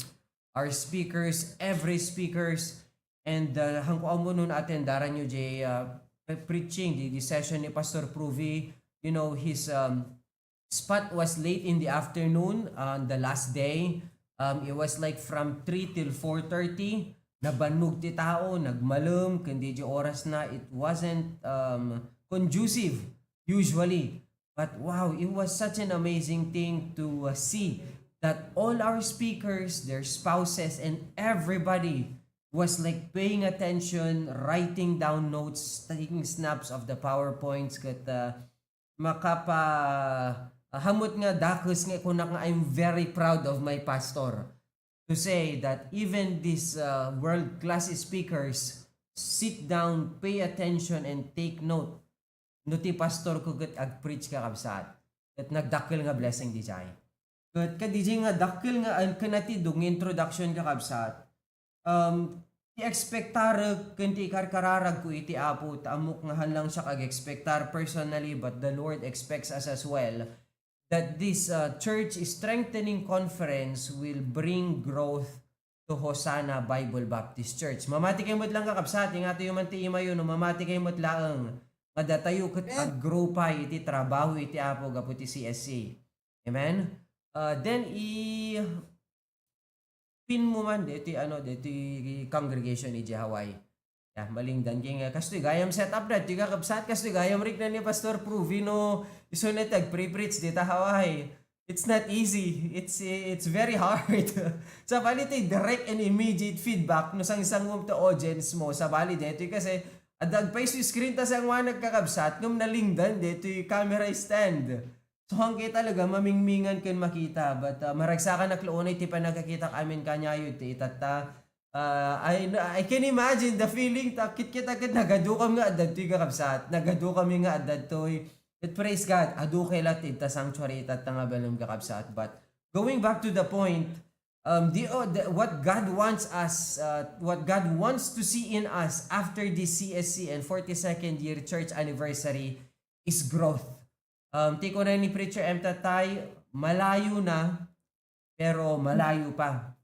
our speakers, every speakers, and hangko amo nun atin daran nyo jay preaching the session ni Pastor Pruvi. You know, his spot was late in the afternoon on the last day. It was like from 3 till 4:30. Nabanug ti tao, nagmalum, kundi di oras na. It wasn't conducive usually. But wow, it was such an amazing thing to see that all our speakers, their spouses, and everybody was like paying attention, writing down notes, taking snaps of the PowerPoints. Kat hamot nga dakos nga kunak nga I'm very proud of my pastor to say that even these world-class speakers sit down, pay attention, and take note. No ti pastor ko kat ag-preach kakabsat. Kat nagdakil nga blessing di jay. Kat kadijay nga dakil nga kanati dung introduction kakabsat. Ti expectar kanti karkararag ko iti Apo, amok nga halang siya kag-expectar personally, but the Lord expects us as well that this church strengthening conference will bring growth to Hosanna Bible Baptist Church. Mamati kayo mo't lang kakabsat, yung ato yung manti imayo, no, mamati kayo mo't lang, madatayo kat ag-grow pa iti trabaho iti Apo gapu ti CSC. Amen? Then pin mo man dito congregation ni Hawaii. Yeah, maling dan kaya kastoy gayam setup na tiga kapsat kastoy gayam rik na ni Pastor Provino isonet pre-preach dita Hawaii. It's not easy. It's very hard. Sa bali direct and immediate feedback no sang isang to audience mo sa bali dito kasi adag pa screen ta sang mga nagkakabsat ngum nalingdan dito camera stand. So hanggang talaga mamingmingan kan makita, but maragsakan na kloonay ti pa nakakita amin kanyayo ti itata. I can imagine the feeling takit kita kat nagadukam nga adad to'y kakabsat, nagadukam nga adad to'y, but praise God, adukay latit ta sanctuary itat nga balong kakabsat. But going back to the point, what God wants us, what God wants to see in us after this CSC and 42nd year church anniversary is growth. Tiko na ni Preacher M. Tatay, malayo na, pero malayo pa.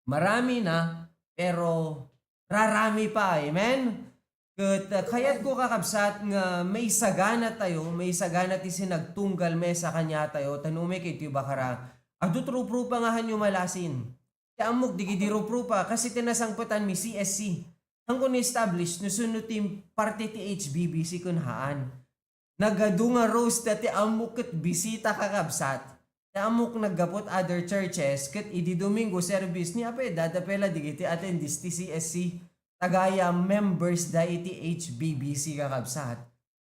Marami na, pero rarami pa. Amen? Kat kayat ko kakabsat nga may sagana tayo, may sagana ti sinagtunggal me sa kanya tayo, tanume kay tiyo bakara, adu truprupa nga hanyo malasin. Ti amok digidi ruprupa kasi tinasangputan mi CSC. Ang kun establish no sunod tim parte ti HBBC kun haan. Nagadu nga roast ti amok ket bisita kakabsat. Ti amok naggapot other churches ket idi Domingo service ni apay dadapela digiti attendis ti CSC. Tagaya members da iti HBBC kakabsat.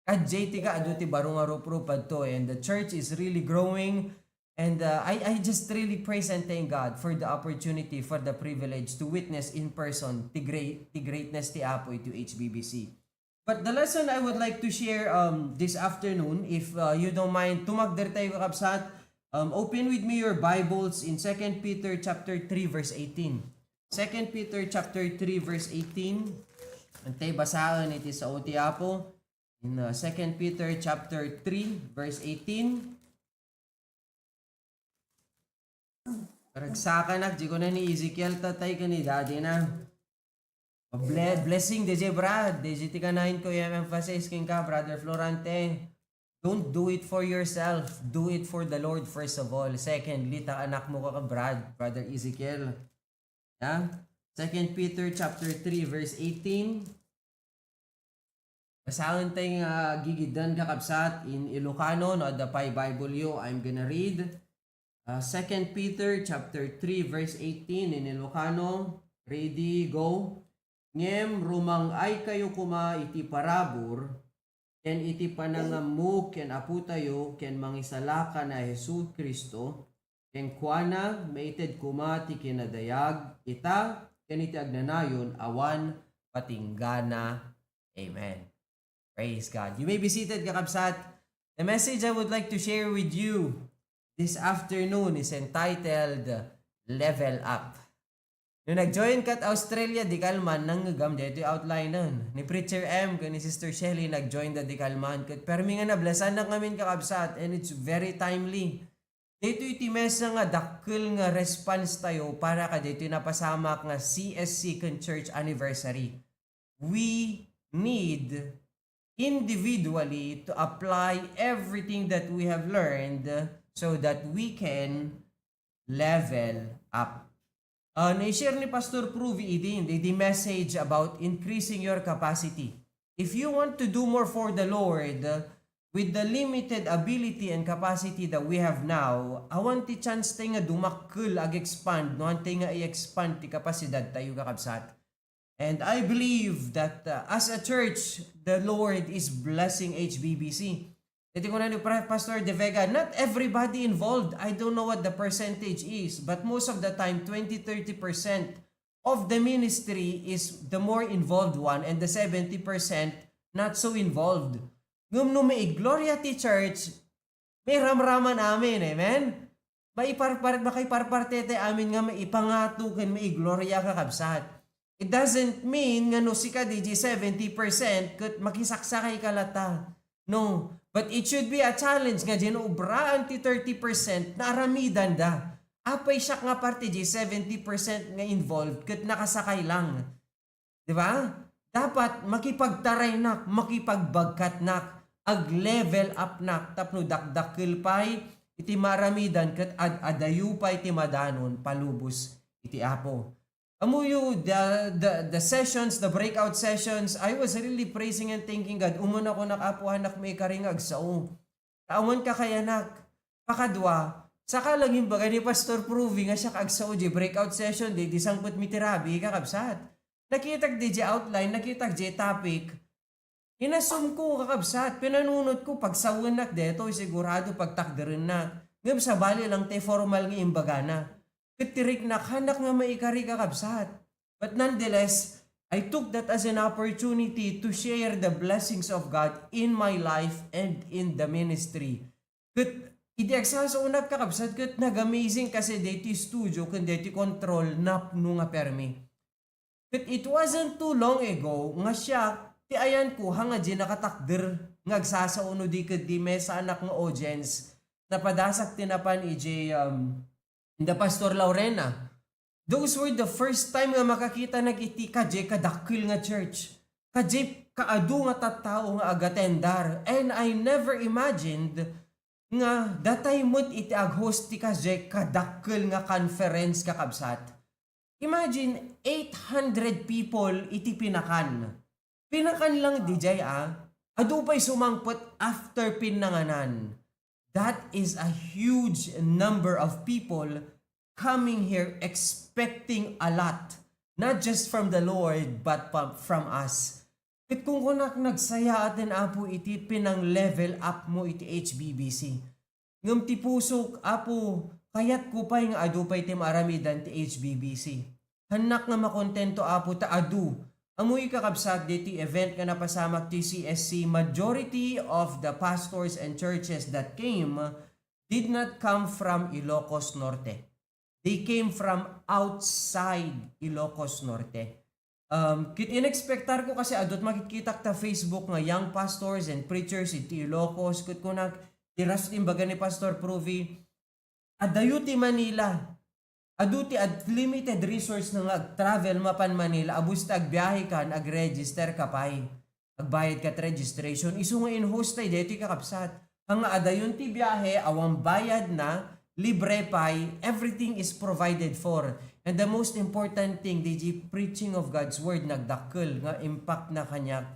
Kadjay ti ka adu ti barong arupropad to and the church is really growing and I just really praise and thank God for the opportunity, for the privilege to witness in person the greatness ti Apo iti HBBC. But the lesson I would like to share this afternoon, if you don't mind, tumagder tayo kakabsat, open with me your Bibles in 2 Peter chapter 3 verse 18. 2 Peter chapter 3 verse 18. Antay basahan iti sa uti Apo in 2 Peter chapter 3 verse 18. Karagsakan nak di ko na ni Ezekiel tatay ka ni daddy na. Blessing DJ Brad, DJ tikanahin ko yung emphasis king ka Brother Florante. Don't do it for yourself, do it for the Lord first of all. Secondly, ta anak mo ka Brad, Brother Ezekiel. Yeah? 2 Peter chapter 3 verse 18. Basahan tayong gigidan kakabsat in Ilocano, no, the Pi Bible yo. I'm gonna read 2 Peter chapter 3 verse 18 in Ilocano. Ready, go. Ngem rumang ay kayo kuma iti parabor, ken iti panangamu ken apu tayo, ken mangisalaka na Jesus Kristo, ken kuana maited kuma ti kinadayag, ita ken iti agnanayon awan patinggana. Amen. Praise God. You may be seated kakabsat. The message I would like to share with you this afternoon is entitled Level Up. Nung nag-join kat Australia, di kalman, nanggagam dito yung outline nun. Ni Preacher M, ni Sister Shelly, nag-join da di kalman. Kat permi nga nablasan na kami kakabsat and it's very timely. Dito iti mesa nga dakil nga response tayo para ka dito napasamak nga CSC kan Church Anniversary. We need individually to apply everything that we have learned so that we can level up. Na-share ni Pastor Pruvi idin the message about increasing your capacity. If you want to do more for the Lord, with the limited ability and capacity that we have now, awan ti chance tayo nga dumakkel ag-expand, no? Tayo nga i-expand ti kapasidad tayo kakabsat. And I believe that as a church, the Lord is blessing HBBC. Ito ko na ni Pastor De Vega, not everybody involved. I don't know what the percentage is, but most of the time, 20-30% of the ministry is the more involved one and the 70% not so involved. Ngum may Gloria ti Church, may ramraman amin, amen? Makaiparparte amin nga maipangatukin may Gloria kakabsat. It doesn't mean nga no si ka DJ 70% kat makisaksakay kalata. No. But it should be a challenge nga ginubraan ti 30% na aramidan da. Apay siya nga parte di 70% nga involved kat nakasakay lang. Di ba? Dapat makipagtaray nak, makipagbagkat nak, ag-level up nak, tapno dakdakil pay, iti maramidan kat adayu pay iti madanon, palubos iti apo. Amuyo, the sessions, the breakout sessions, I was really praising and thanking God. Umuna ko nakapuhanak may karingag sao. Taawan ka kaya nak. Pakadwa, saka lang yung bagay ni Pastor Proving nga siya kaagsao di breakout session di sangput mitirabi kakabsat. Nakitag di outline, nakitag di topic. Inasum ko kakabsat, pinanunod ko pagsawan nak deto, sigurado pagtakdarin na. Ngam sa bali lang te formal ng imbagana. Katirik na kanak nga maikari kakabsat. But nonetheless, I took that as an opportunity to share the blessings of God in my life and in the ministry. Kat idiagsasaunag kakabsat kat nag-amazing kasi dito studio kan dito control napno nga permi. Kat it wasn't too long ago nga siya ti ayan ko hanga di nakatakder nga agsasauno di kat di mesa anak nga audience napadasak tinapan ij the Pastor Laurena. Those were the first time nga makakita nag iti kadje kadakil nga church. Kadje kaadu nga tattao nga agatendar. And I never imagined nga datay mo't iti ag-host ti kasjay kadakkel nga conference kakabsat. Imagine 800 people iti pinakan. Pinakan lang dijay adu pa'y sumangpot after pinanganan. That is a huge number of people coming here expecting a lot. Not just from the Lord, but from us. At kung kunak nagsaya atin apo iti pinang level up mo iti HBBC. Ngam ti pusok apo kayat ko pa yung adu pa iti maramidan ti HBBC. Hanak nga makontento apo ta adu. Amoy kakabsat diti event nga napasamak ti CSC, majority of the pastors and churches that came did not come from Ilocos Norte. They came from outside Ilocos Norte. Inexpectar ko kasi adot makikita ta Facebook nga young pastors and preachers iti Ilocos. Kut kunak tiras imbaga ni Pastor Provy. Adayuti Manila. Aduti at limited resource na travel mapan Manila. Abus agbiyahe ka, ag-register ka pa'y. Agbayad ka registration. Isu nga in-host tayo dito kakapsat. Ang adayon ti biyahe, awang bayad na, libre pa'y, everything is provided for. And the most important thing, the preaching of God's word, nagdakkel, nga impact na kanya.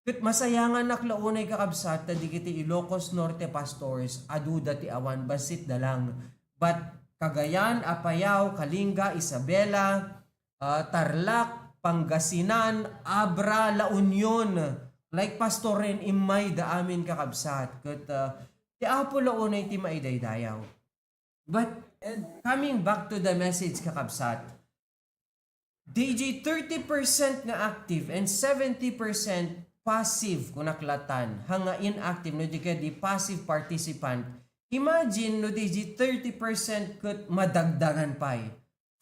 Kat masaya nga naklaunay kakabsat, na di kiti Ilocos Norte pastors, adu dati awan, basit na lang. But Cagayan, Apayao, Kalinga, Isabela, Tarlac, Pangasinan, Abra, La Union, like pastorin imay da amin kakabsat. Kat ti apo launay ti maidaydayaw. But coming back to the message kakabsat, DJ 30% nga active and 70% passive kunaklatan, hanga inactive no di passive participant. Imagine no DJ 30% ket madagdagan pa.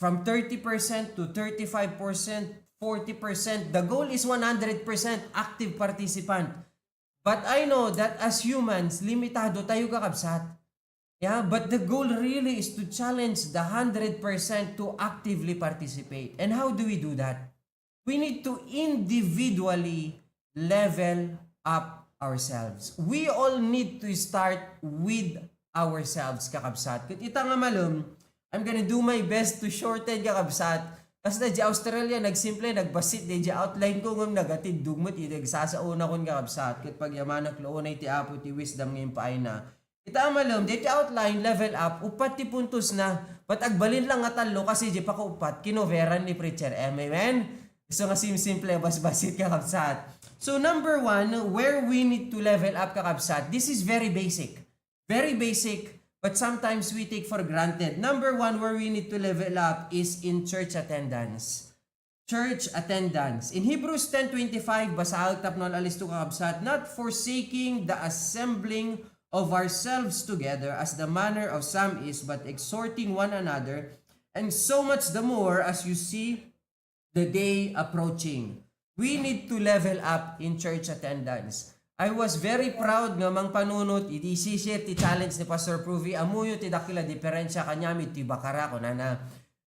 From 30% to 35%, 40%, the goal is 100% active participant. But I know that as humans, limitado tayo kakabsat. Yeah, but the goal really is to challenge the 100% to actively participate. And how do we do that? We need to individually level up ourselves. We all need to start with ourselves, kakabsat. Kung ita nga malum, I'm gonna do my best to shorten kakabsat. Kasi na di Australia, nagsimple, nagbasit, di outline ko ng nagatid, dugmot, nagsasauna kong kakabsat. Kung pagyamanak loonay ti apo, ti wisdom ngayon paay na. Ita malum, di outline, level up, upat ti puntos na, but agbalin lang nga talo kasi di pa ko upat, kinoveran ni Preacher M. Amen? So nga simple, bas-basit kakabsat. So number 1, where we need to level up kakabsat, this is very basic. Very basic, but sometimes we take for granted. Number 1, where we need to level up is in church attendance. Church attendance. In Hebrews 10:25, basahag tapnol alisto kakabsat, not forsaking the assembling of ourselves together as the manner of some is, but exhorting one another, and so much the more as you see the day approaching. We need to level up in church attendance. I was very proud nga mang panunot iti share ti challenge ni Pastor Provy amuyo ti dakila diferensya kanyami ti bakara ko na.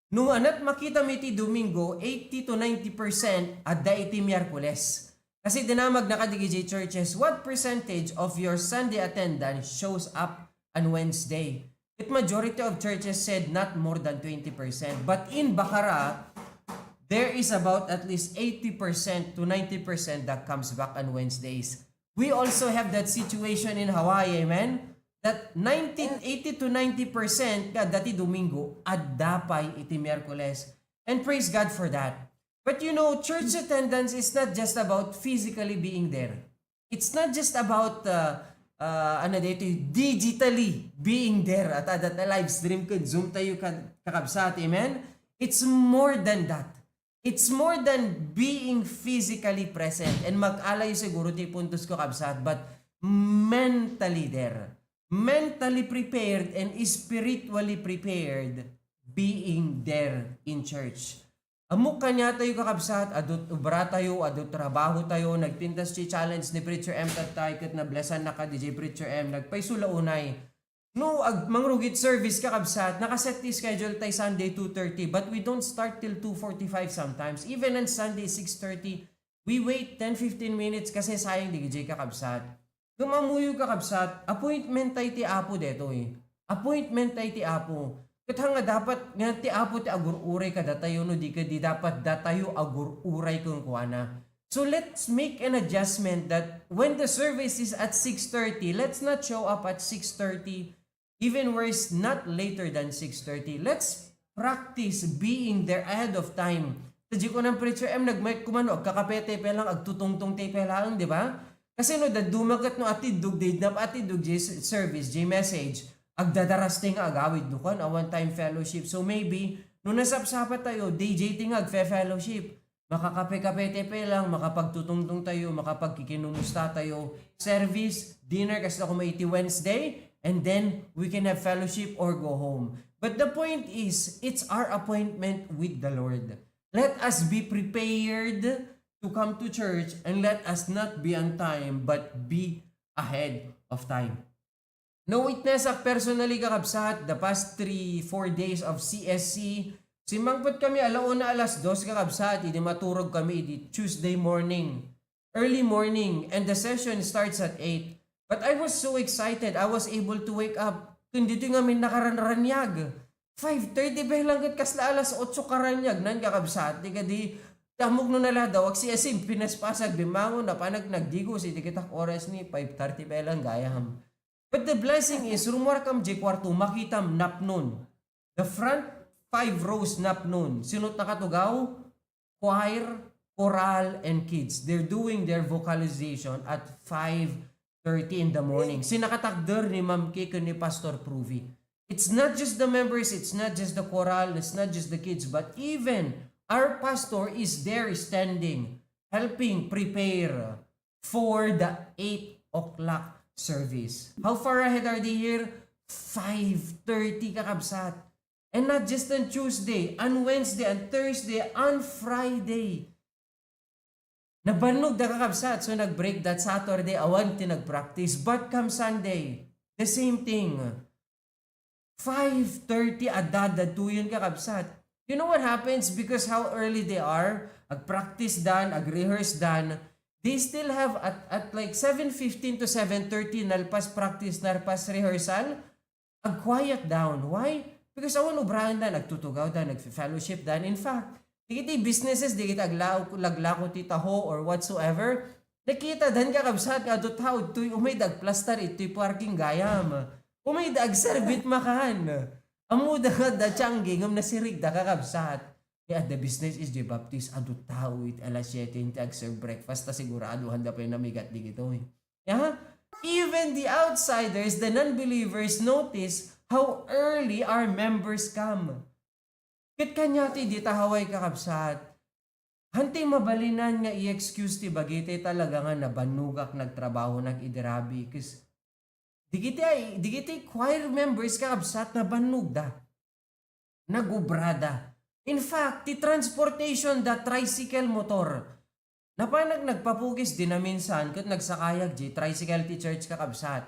Nung anat makita mi ti Domingo 80 to 90% adda iti Miyerkules. Kasi dinamag na kadigiji churches, what percentage of your Sunday attendance shows up on Wednesday? It majority of churches said not more than 20%. But in Bakara, there is about at least 80% to 90% that comes back on Wednesdays. We also have that situation in Hawaii, amen? That 80 to 90% dati Domingo, adapay iti Miyerkules. And praise God for that. But you know, church attendance is not just about physically being there. It's not just about digitally being there at live stream ka, Zoom tayo kakabsat, amen? It's more than that. It's more than being physically present. And mag-alay siguro ti puntos ko kabsat, but mentally there. Mentally prepared and spiritually prepared being there in church. Amok kanya tayo kakabsat, adot ubra tayo, adot trabaho tayo, nagpintas si challenge ni Preacher M tatay, kat na blessan na ka DJ Preacher M, nagpaisula unay. No, mangrugit service kakabsat, nakaset ti schedule tayo Sunday 2:30, but we don't start till 2:45 sometimes. Even on Sunday 6:30, we wait 10-15 minutes kasi sayang di gijay kakabsat. Gumamuyo kakabsat, appointment tayo ti apo deto eh. Appointment tayo ti apo. Kat nga dapat nga ti apo ti agur-uray ka datayo no di ka di dapat datayo agur-uray kung kuana. So let's make an adjustment that when the service is at 6:30, let's not show up at 6:30. Even worse, not later than 6:30. Let's practice being there ahead of time. Tadji ko ng preacher nagmike kumano kakapete pe lang agtutungtong tepe lang, di ba? Kasi no dumagat no atidug did na atidug service, message, agdadarasting agawid no kan a one-time fellowship. So maybe no nasapsapat tayo, DJ tingag fellowship. Makakape-kape tepe lang, makapagtutungtong tayo, makapagkikinumusta tayo. Service, dinner kasi ako may Wednesday, and then we can have fellowship or go home. But the point is, it's our appointment with the Lord. Let us be prepared to come to church and let us not be on time but be ahead of time. No witness ak personally kakabsat the past 3-4 days of CSC. Simangpot kami alauna 2:00 kakabsat, hindi maturog kami di Tuesday morning, early morning, and the session starts at 8. But I was so excited, I was able to wake up. Kundi dito nga may nakaranranyag. 5:30 ba lang kat kasla 8:00 karanyag nan kakabsat. Di ka di tamog no nala daw. Wag si asim pinaspasag bimangon na panag nagdigo si tikitak oras ni 5:30 ba lang gayam. But the blessing is rumwarkam di kwarto makitam napnon. The front 5 rows napnon. Sinot nakatugaw? Choir, choral, and kids. They're doing their vocalization at 5:30 in the morning. Sinakatakder ni Ma'am Kiko ni Pastor Pruvi. It's not just the members, it's not just the choral, it's not just the kids, but even our pastor is there standing, helping prepare for the 8 o'clock service. How far ahead are they here? 5:30 kakabsat. And not just on Tuesday, on Wednesday, on Thursday, on Friday. Nabanog na kakabsat, so nag-break that Saturday, awan nag-practice. But come Sunday, the same thing. 5:30 adada tuyon kakabsat. You know what happens? Because how early they are, ag-practice done, ag-rehearse done, they still have at like 7:15 to 7:30 nalpas practice, nalpas rehearsal, ag-quiet down. Why? Because awan ubrahan dan, nagtutugaw dan, nag-fellowship dan. In fact, di kita businesses, di kita laglako ti taho or whatsoever, nakita dan kakabsat nga dutaw, tuy umay dagplastar ito'y parking gayam. Umay dagserbit makan. Amu da tiyanggi, ngam nasirig da kakabsat. Kaya the business is the baptist, adutaw it alas 7, tag-serve breakfast, ta sigurado handa pa yung namigat di gito eh. Yeah? Even the outsiders, the non-believers, notice how early our members come. Kit kanya ti di tahaway kakabsat. Hantay mabalinan nga i-excuse ti bagite talaga nga nabanugak nagtrabaho nag-iderabi. Kasi di kita choir members kakabsat na banugda. Nagubrada. In fact, ti transportation da tricycle motor. Napanag nagpapugis din na minsan kat nagsakayag di tricycle ti church kakabsat.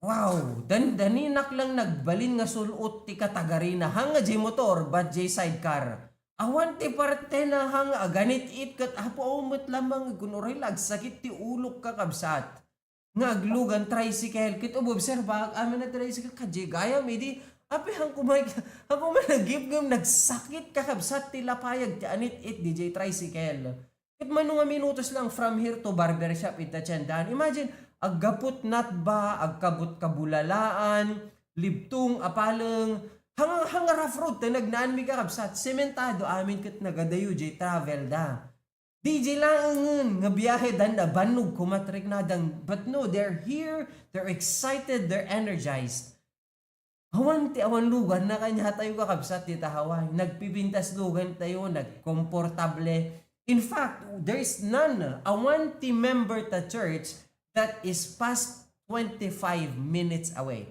Wow, daninak lang nagbalin nga sulot ti katagari na hanga jay motor but jay sidecar. Awan ti parte na hanga ganit it kat apo umot lamang kunuray lag sakit ti ulok kakabsat. Nga aglugan tricycle kit observa amin na tricycle kadjay gaya midi api hang kumay nagipgam nagsakit kakabsat ti lapayag ti anit it DJ tricycle. Kit manunga minutos lang from here to barbershop ita tsandan. Imagine aggapot nat ba, agkabot kabulalaan, libtung, apaleng, hang rough road, nagnaan mi kakabsat, sementado amin kat nagadayo, jay travel da. DJ lang nga biyahe dan na, banog kumatrik na dang, but no, they're here, they're excited, they're energized. Awan lugan na kanya tayo kakabsat dita haway, nagpipintas lugan tayo, nagkomportable. In fact, there's none, awan ti member ta church, that is past 25 minutes away.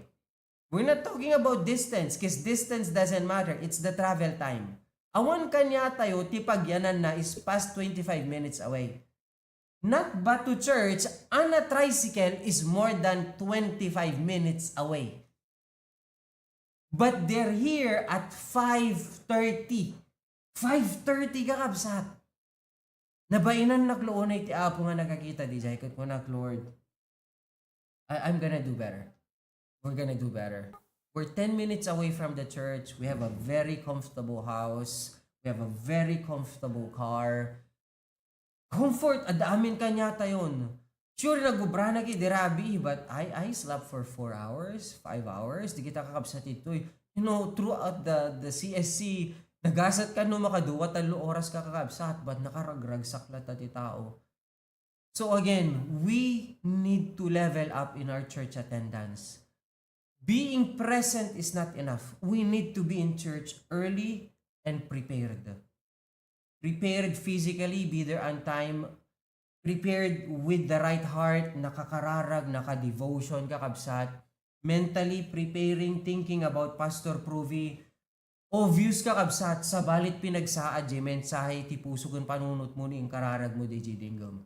We're not talking about distance because distance doesn't matter. It's the travel time. Awan kanya tayo tipagyanan na is past 25 minutes away. Not but to church, on a tricycle is more than 25 minutes away. But they're here at 5:30. 5:30 kakabsat. Nabainan nakluunay ti Apo nga nakakita di jay kat ko nak, Lord, I'm gonna do better. We're gonna do better. We're 10 minutes away from the church. We have a very comfortable house. We have a very comfortable car. Comfort, adaamin kanya tayon. Sure, nagubra na ki dirabi, but I slept for 4 hours, 5 hours. Di kita kakabsat ito. You know, throughout the CSC, nagasat ka no makaduwa, 3 oras ka kakabsat, but nakaragrag saklat at tao. So again, we need to level up in our church attendance. Being present is not enough. We need to be in church early and prepared. Prepared physically, be there on time. Prepared with the right heart, nakakararag, naka-devotion, kakabsat. Mentally preparing, thinking about Pastor Provy. Obvious kakabsat, sa balit pinagsaad, di mensahe, ti puso kung panunot mo ni kararag mo, di dinggam.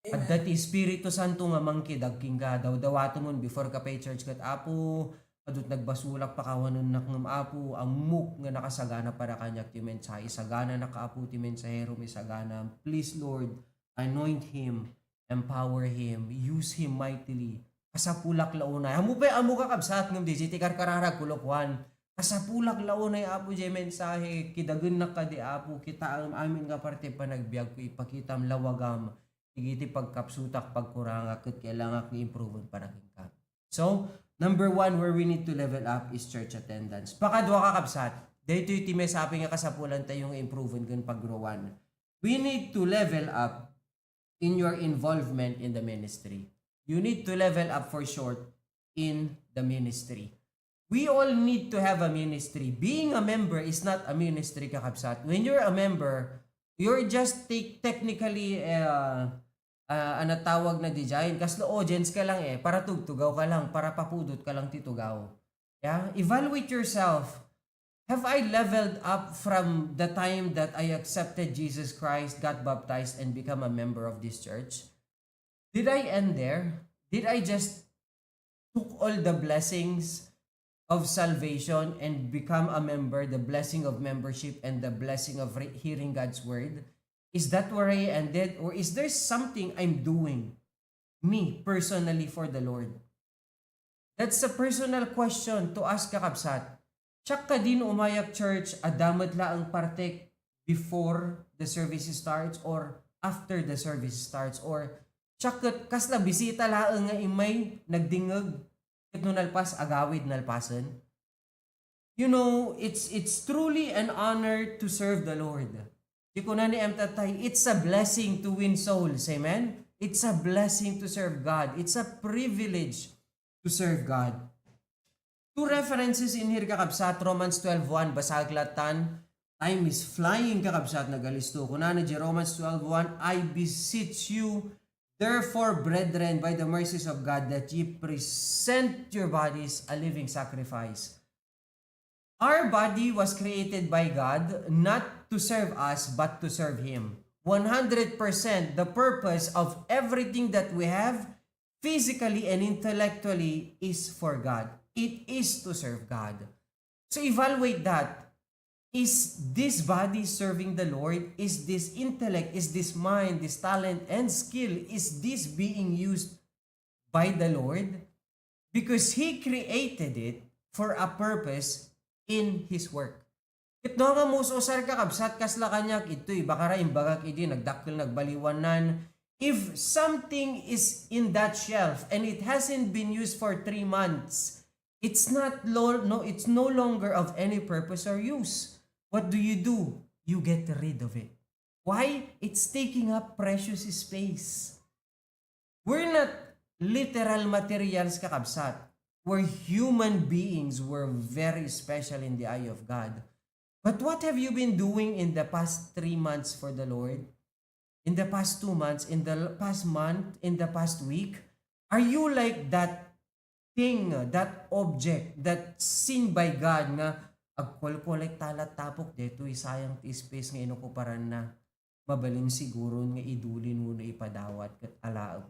At dati Espiritu Santo nga mangkid agking ka daw dawato mo before ka pay church kat Apo adut nagbasulak pa kawanon nakngam Apo ang muk nga nakasagana para kanyak ti mensahe sagana nakaapo ti mensahero mi sagana. Please Lord, anoint him, empower him, use him mightily. Kasapulak launay amo ka kabsat ngam di ti karkararag kulokwan. Kasapulak launay Apo di mensahe kidagen ka di Apo kita ang amin nga parte panagbiag ko ipakitam lawagam. Igiti pagkapsutak, pagkuranga, kat kailangan i-improve para ka. So, number 1 where we need to level up is church attendance. Pakadwa kakabsat, dito yung timesapi nga kasapulan tayong improve kan paggrowan. We need to level up in your involvement in the ministry. You need to level up for short in the ministry. We all need to have a ministry. Being a member is not a ministry kakabsat. When you're a member, you're just technically tawag na design. Kaslo audience ka lang para tugtugaw ka lang, para papudot ka lang titugaw. Yeah? Evaluate yourself. Have I leveled up from the time that I accepted Jesus Christ, got baptized, and become a member of this church? Did I end there? Did I just took all the blessings of salvation and become a member, the blessing of membership and the blessing of hearing God's word? Is that where I ended? Or is there something I'm doing, me, personally, for the Lord? That's a personal question to ask kakabsat. Tsak ka din umayak church, adamat la ang partek before the service starts or after the service starts. Or tsak kasla bisita laang nga imay nagdingag ket no nalpas agawid nalpasan. You know, it's truly an honor to serve the Lord. Di ko na ni emtatay, it's a blessing to win souls. Amen? It's a blessing to serve God. It's a privilege to serve God. 2 references in here kakabsat, Romans 12:1, basaglatan, time is flying kakabsat, nagalisto. Kuna na di Romans 12:1, I beseech you, therefore, brethren, by the mercies of God, that ye present your bodies a living sacrifice. Our body was created by God not to serve us, but to serve Him. 100% the purpose of everything that we have, physically and intellectually, is for God. It is to serve God. So evaluate that. Is this body serving the Lord? Is this intellect, is this mind, this talent and skill, is this being used by the Lord? Because He created it for a purpose in His work. Ito nga musosar kakabsat kasla kanyak ito'y bakara imbagak idi nagdakkel nagbaliwanan. If something is in that shelf and it hasn't been used for 3 months, it's no longer of any purpose or use. What do? You get rid of it. Why? It's taking up precious space. We're not literal materials kakabsat. We're human beings. We're very special in the eye of God. But what have you been doing in the past 3 months for the Lord? In the past 2 months, in the past month, in the past week? Are you like that thing, that object, that seen by God nga agkolkolek talat tapok deto sayang ti space nga inukuparan na mabalin siguro nga idulin mo na ipadawat kat alaag.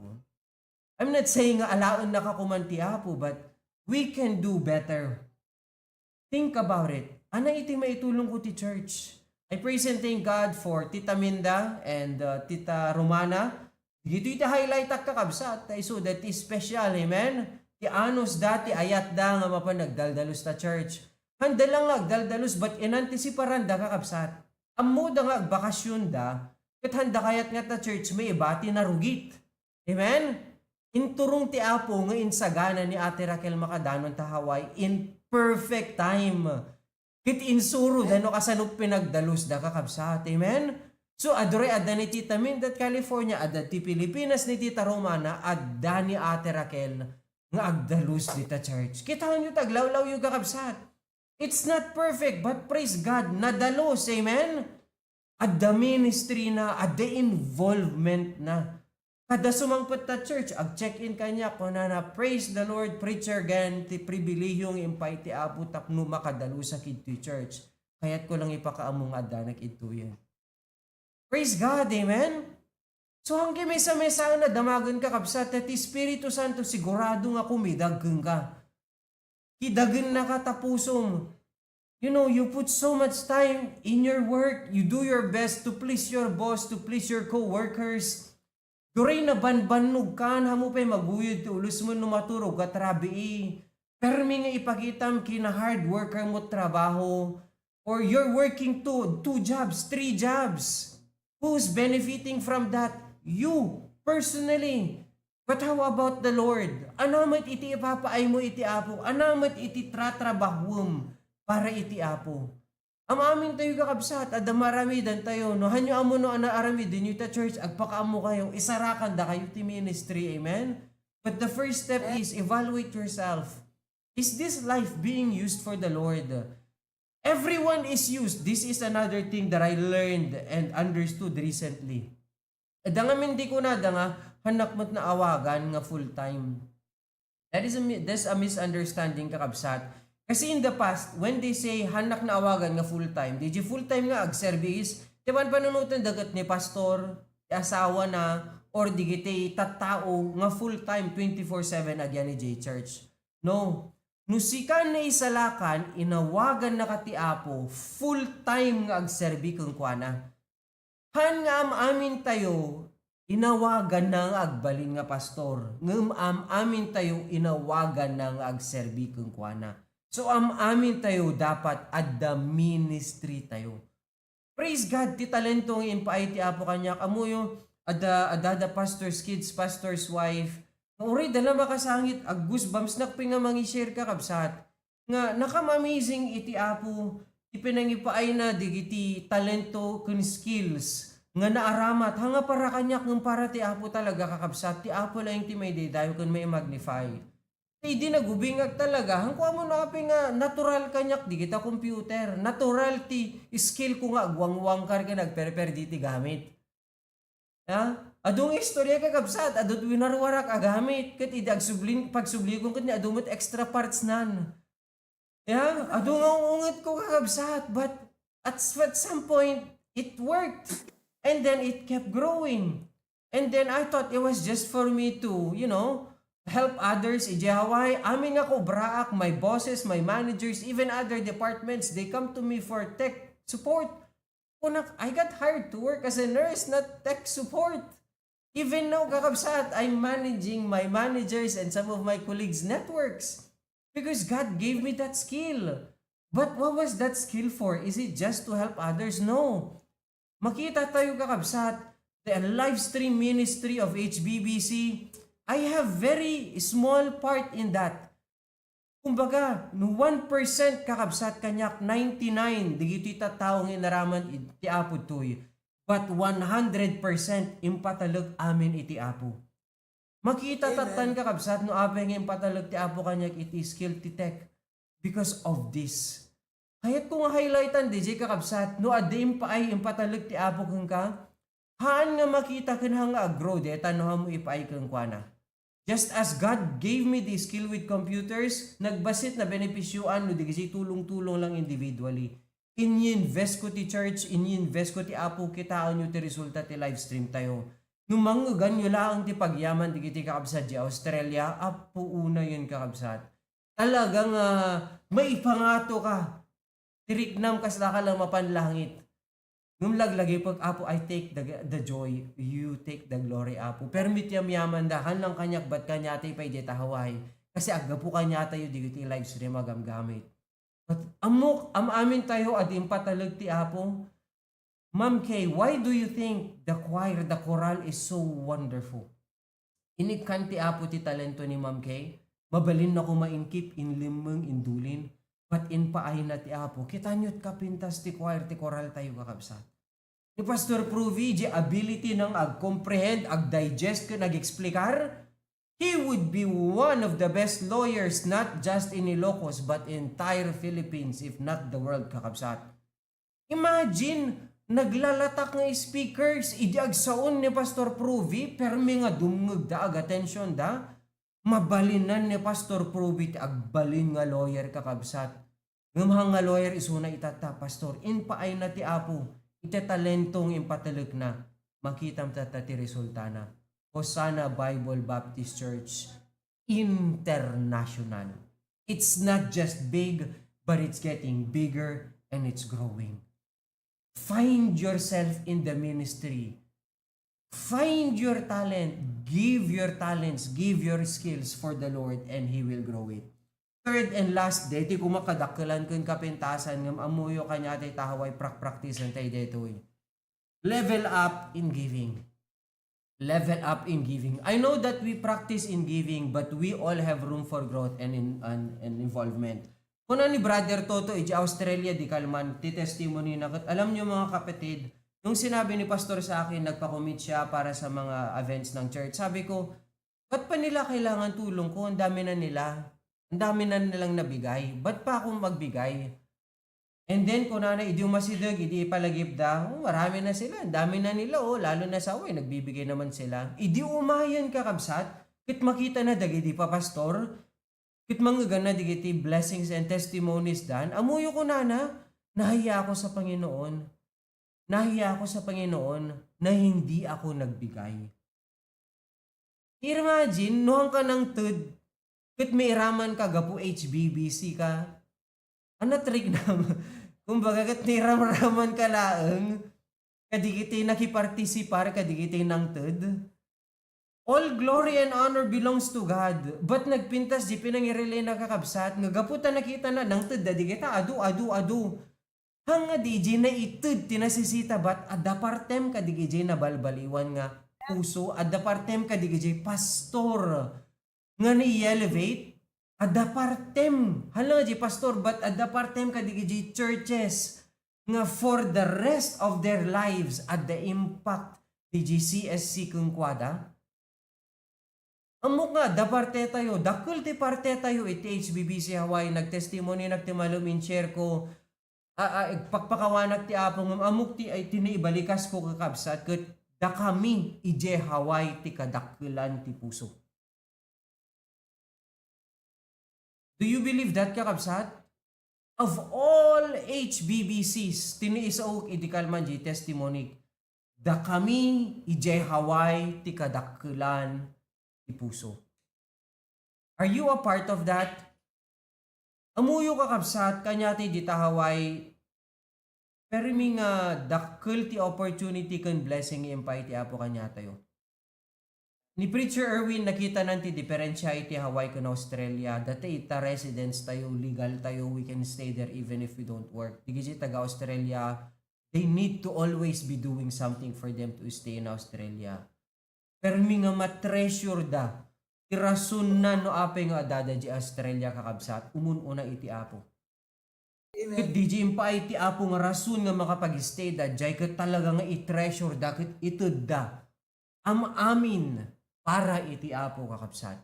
I'm not saying nga alaon nakakumanti Apo, but we can do better. Think about it. Ana iti maitulong ko ti church? I praise and thank God for Tita Minda and Tita Romana. Dito ita highlight ak kakabsat. So that is special, amen? Ti anos dati ayat da nga mapan nagdaldalos ta church. Handa lang nagdaldalos but inantisiparan da kakabsat. Ammo da nga agbakasyon da. Kat handa kayat nga ta church may ibati na rugit. Amen? Inturong ti Apo nga insagana ni Ate Raquel Macadanon ta Hawaii in perfect time. Kit insuro dano kasanop pinagdalus da kakabsat. Amen? So adore adda ni Tita Minda California, adda ti Pilipinas ni Tita Romana, adda ni Ate Raquel nga agdalus dita church. Kita nyo taglawlaw yung kakabsat. It's not perfect but praise God, nadalos. Amen? Adda ministry na, adda involvement na. Kada sumangpot ta church, ag-check-in kanya kung na praise the Lord, preacher gan, ti pribilehiyong impay ti Apo tapno makadalo sa kidto church. Kaya't ko lang ipakaamong adanak ito yan. Praise God, amen? So hanggang mesa-mesa na damagan ka kapsat, at Espiritu Santo sigurado nga kumidagin ka. Hidagin na katapusom. You know, you put so much time in your work, you do your best to please your boss, to please your co-workers. Duray na banbanog kan, hamo pa'y maguyod ti ulus mo numaturog at rabi. Permi nga ipakitam kina hard worker mo trabaho. Or you're working two jobs, 3 jobs. Who's benefiting from that? You, personally. But how about the Lord? Anamat iti ipapaay mo iti Apo? Anamat iti tratrabahum para iti Apo? Amin tayo kakabsat, ada maramidan tayo, no? Hanyo amo no ana aramidin yung ta church, agpakaamo kayo, isarakan da kayo ti ministry, amen? But the first step is evaluate yourself. Is this life being used for the Lord? Everyone is used. This is another thing that I learned and understood recently. Dangamin di ko na nga, hanakmat na awagan nga full time. That's a misunderstanding kakabsat. Kasi in the past, when they say hanak na awagan nga full-time, di full-time nga ag-service, di ba panunutan dagat ni pastor, ti asawa na, or di giti tattao nga full-time 24/7 agyan ni J-Church. No. Nusikan na isalakan, inawagan na kati Apo, full-time nga ag-servi kung kuana. Han nga amin tayo, inawagan na nga agbalin nga pastor. Ngam amin tayo, inawagan na nga ag-servi kung kuana. So amin tayo dapat adda ministry tayo. Praise God, ti talentong impaay ti Apo kanya. Amo yung adda pastor's kids, pastor's wife. Uri, dala makasangit, goosebumps nakpinga mangi-share ka kabsat. Nga, nakam-amazing iti Apo, ipinangipaay na digiti talento kun skills. Nga naaramat, hanga para kanyak ng para ti Apo talaga kakabsat. Ti Apo lang ti may day, dayo kun may magnify. Di nagubingag talaga. Hangko mo na nga natural kanyak di kita computer. Natural ti skill ko nga agwang-wang kar ka nagperper di ti gamit. Ha? Adong istorya kakabsat. Adot winarwarak agamit. Kat idag pagsubli kong kanya adumot extra parts nan. Ya? Adong ang unget ko kakabsat. But at some point, it worked. And then it kept growing. And then I thought it was just for me to, help others. Hawaii, amin nga ko braak, my bosses, my managers, even other departments, they come to me for tech support. I got hired to work as a nurse, not tech support. Even now, kakabsat, I'm managing my managers and some of my colleagues' networks. Because God gave me that skill. But what was that skill for? Is it just to help others? No. Makita tayo kakabsat, the live stream ministry of HBBC, I have very small part in that. Kumbaga, no 1% kakabsat kanyak, 99, digito itataong inaraman iti Apo toy. But 100% impatalog amin iti Apo. Makita tatan kakabsat no apeng impatalog ti Apo kanyak iti skill ti tech. Because of this. Kahit kung highlightan DJ kakabsat, no adim pa ay impatalog ti Apo kung ka, haan nga makita kang nga agro, deta no hamo ipaay kang kuana. Just as God gave me the skill with computers, nagbasit na benepisyuan no di kasi tulong-tulong lang individually. In-invest ko ti church, in-invest ko ti Apo, kitaan nyo ti resulta ti live stream tayo. Nung manggugan nyo lang ti pagyaman di kiti kakabsat di Australia, Apo una yun kakabsat. Talagang may pangato ka. Tiriknam kasla ka lang mapanlangit. Ngum laglagi pag Apo, I take the joy, you take the glory, Apo. Permit yam yaman dahan lang kanyak bat kanya tay pay deta haway. Kasi aga po kanya tayo digiti live stream agamgamit. But amok am amin tayo adim patalag ti Apo. Ma'am Kay, why do you think the choir, the choral is so wonderful? Inikan ti Apo ti talento ni Ma'am Kay. Mabalin na ko mainkip in limang indulin. But in paay na ti Apo, kita nyo't kapintas ti choir, ti choral tayo kakabsat. Ni Pastor Pruvi, di ability ng ag-comprehend, ag-digest ko, nag-explikar, he would be one of the best lawyers, not just in Ilocos, but entire Philippines, if not the world, kakabsat. Imagine, naglalatak ng speakers, idiag saon ni Pastor Pruvi, permi nga dumngag da, ag-attention da, mabalinan ni Pastor Pruvi, agbalin nga lawyer, kakabsat. Ngumhang nga lawyer, isuna itata, Pastor, in paay na ti Apo, iti talentong impataluk na makitam tatati resulta na. Hosanna Bible Baptist Church International. It's not just big, but it's getting bigger and it's growing. Find yourself in the ministry. Find your talent. Give your talents. Give your skills for the Lord and He will grow it. Third and last day, ti kumakadakalan kun kapintasan ngam amuyo kanya tay tahaway practice tay detoy. Level up in giving. Level up in giving. I know that we practice in giving, but we all have room for growth and involvement. Kung ni Brother Toto, iti Australia, di kalman, ti testimony na, alam nyo mga kapatid, nung sinabi ni Pastor sa akin, nagpa-commit siya para sa mga events ng church, sabi ko, ba't pa nila kailangan tulong ko? Ang dami na nila. Ang dami na nilang nabigay. Ba't pa akong magbigay? And then, kung na idi masidag, idi palagip da, marami na sila. Ang dami na nila, lalo na sa away, nagbibigay naman sila. Idi umayan kakabsat, kit makita na dagiti pa pastor, kit manggagan na digiti blessings and testimonies dan, amuyo ko na, nahiya ako sa Panginoon. Nahiya ako sa Panginoon na hindi ako nagbigay. Imagine, noong ka ng tud, kit may raman ka, gapu HBBC ka, trick na, kumbaga kit may raman ka laang, kadigiti nakipartisipar, kadigiti ng tud. All glory and honor belongs to God. But nagpintas, di pinangirili na kakabsat, ngagaputa nakita na, ng tud, dadigita, adu. Hanga di, na itud, tinasisita, bat, adapartem kadigiti na balbaliwan nga, puso, adapartem kadigiti pastor, nga ni-elevate, adapartem. Hala di pastor, but adapartem kadigiji churches nga for the rest of their lives at the impact di GCSC kung kwada. Amok nga, daparte tayo, dakul ti parte tayo, iti HBBC Hawaii, nagtestimony, nagtimalumin, share ko, pagpakawanak ti apong, amok ti ay tiniibalikas ko kakabsat, kat da kami, ije Hawaii, ti kadakulan ti puso. Do you believe that, kakabsat? Of all HBBCs, tiniisaok idikalman di testimony, da kami ijay Hawaii ti kadakulan ti puso. Are you a part of that? Amuyo kakabsat, kanya ti di ta Hawaii, pero mi nga dakkel ti opportunity kan blessing impay ti apo kanya tayo. Ni Preacher Erwin, nakita nanti diferensya iti Hawaii kan Australia. Dati ita residents tayo, legal tayo, we can stay there even if we don't work. Digisi taga Australia, they need to always be doing something for them to stay in Australia. Pero mi nga matreasure da, irasun na no ape nga dada di Australia kakabsat, umununa iti apo. Kit di impa iti apo nga rason nga makapag-stay da, jay kat talaga nga i-treasure da, kit ito da, amin, para iti apo kakabsat.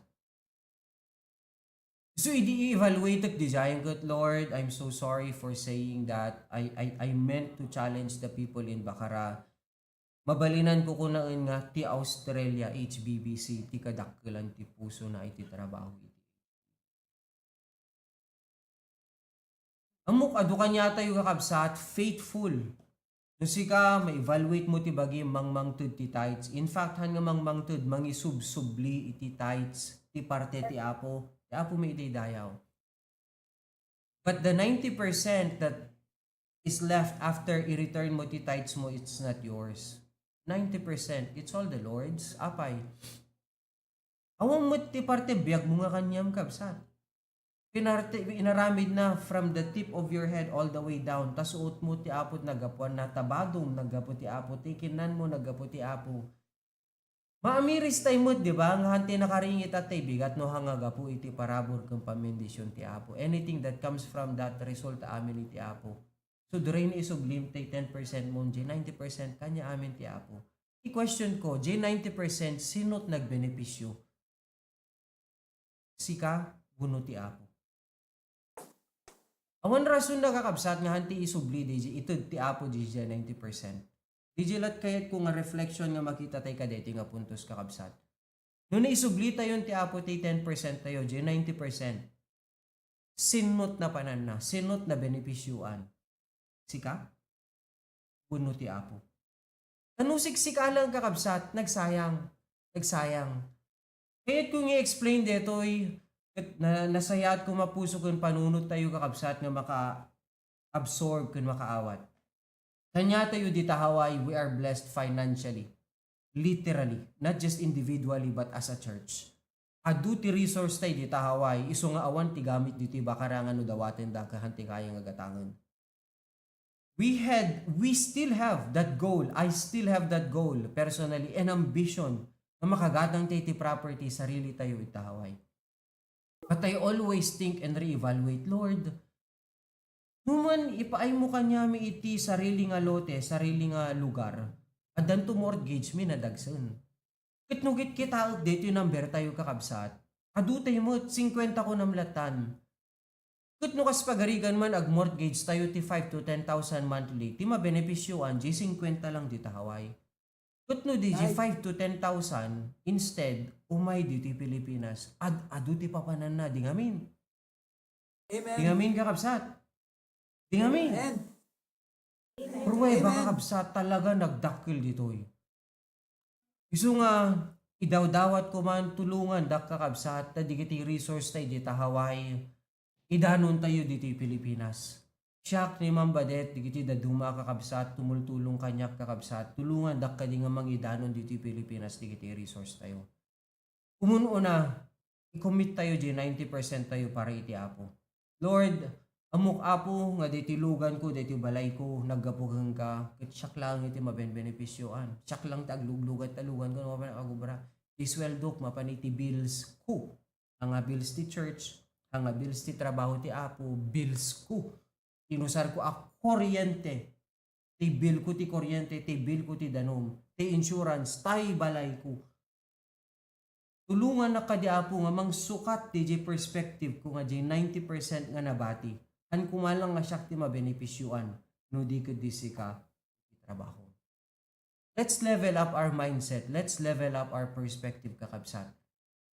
So i-evaluate di jayan kat, Lord, I'm so sorry for saying that. I meant to challenge the people in Bacara. Mabalinan ko kunaan nga ti Australia HBBC ti kadakkelan ti puso na iti trabaho iti. Amok adu kanya tayo kakabsat, faithful. Nusika, ma-evaluate mo ti bagi mangmangtud ti tithes. In fact, hanga mangmangtud, mangisub-subli iti tithes, ti parte ti apo may iti dayaw. But the 90% that is left after i-return mo ti tithes mo, it's not yours. 90%, it's all the Lord's. Apay. Awang mo ti parte, biyag mo nga kanyam kabsat. Inaramid na from the tip of your head all the way down. Tas uot mo ti apot nagapuan na tabadong nagapo ti apo. Tikinan mo nagapo ti apo. Maamiris tayo mo, di ba? Ang hanti nakaringit at tay bigat no hangaga po iti parabor kang pamindisyon ti apo. Anything that comes from that result amin iti apo. So drain isublim tay 10% mo, 90% kanya amin ti apo. I-question ko, 90% sinot nagbenepisyo? Sika, guno ti apo. Awan rason nakakabsat nga hanti isubli DJ, ito ti apo DJ 90%. Dijilat kayat ko nga reflection nga makita tayo kadeti nga puntos kakabsat. Noon isubli tayo ti apo ti 10% tayo, 90%. Sinot na panan na, sinot na benepisyuan. Sika? Puno ti apo. Siksika lang kakabsat, nagsayang. Kayat ko nga explain detoy, na nasayat ko mapuso kung panunod tayo kakabsat nga maka-absorb kung makaawat. Kanya tayo dita Hawaii, we are blessed financially. Literally. Not just individually, but as a church. Adu ti resource tayo dita Hawaii, iso nga awan ti gamit dito bakarangan no dawatin da kahanti kaya nga gatangan. We still have that goal. I still have that goal personally and ambition na makagatang tayo ti property, sarili tayo ita Hawaii. But I always think and reevaluate, Lord, numan ipaay mo kanya mi iti sarili nga lote, sarili nga lugar. Adan to mortgage mi nadagsan. Kitnugit kita dito yung number tayo kakabsat. Adu tayo mo 50 ko namlatan. Kitno kas pagarigan man ag mortgage tayo ti 5 to 10,000 monthly. Ti mabenepisyoan di 50 lang dito Hawaii. Kitno di 5 to 10,000 instead umay dito Pilipinas. Adu ti papanan na di ngamin. Amen. Di ngamin kakabsat. Tingami. Pruweba kakabsat talaga nagdakil dito eh. Iso nga, idawdawat ko man tulungan dak kakabsat na digiti resource tayo dito Hawaii. Idanon tayo dito Pilipinas. Siyak ni Ma'am Badet, digiti daduma kakabsat, tumultulong kanyak kakabsat, tulungan dak kadi nga mangidanon dito Pilipinas, digiti resource tayo. Umununa, i-commit tayo di 90% tayo para iti apo. Lord, amok apo nga diti lugan ko, diti balay ko, naggapugang ka, kat siyak lang iti maben-benepisyoan. Siyak lang tagluglugan talugan ko, agubra. Isweldok, mapaniti bills ko. Ang bills ti church, ang bills ti trabaho ti apo, bills ko. Inusar ko kuryente. Ti bill ko ti kuryente, ti bill ko ti danom, ti insurance, tay balay ko. Tulungan na kadi apo nga mangsukat ti perspective ko nga 90% nga nabati. Han kumalang nga siyak ti mabenepisyuan no di kadisi ka trabaho. Let's level up our mindset. Let's level up our perspective kakabsat.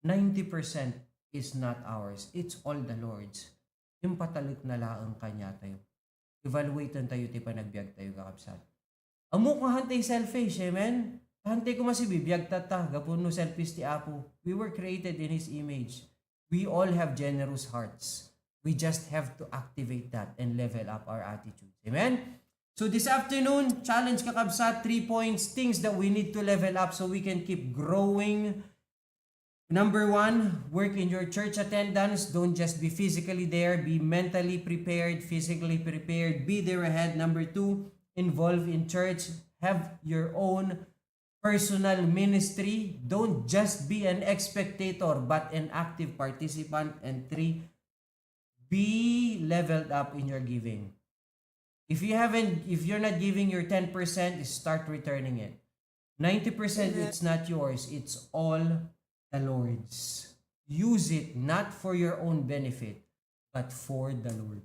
90% is not ours. It's all the Lord's. Yung patalik na laang kanya tayo. Evaluatean tayo ti panagbiag tayo kakabsat. Amok nga hantay selfish, amen? Hantay ko masibibiyag tata, gapon no selfish ti apo. We were created in His image. We all have generous hearts. We just have to activate that and level up our attitude. Amen? So this afternoon, challenge kakabsat, 3 points, things that we need to level up so we can keep growing. Number 1, work in your church attendance. Don't just be physically there. Be mentally prepared, physically prepared. Be there ahead. Number 2, involve in church. Have your own personal ministry. Don't just be an spectator, but an active participant. And 3, be leveled up in your giving. If you're not giving your 10%, start returning it. 90% it's not yours, it's all the Lord's. Use it not for your own benefit, but for the Lord.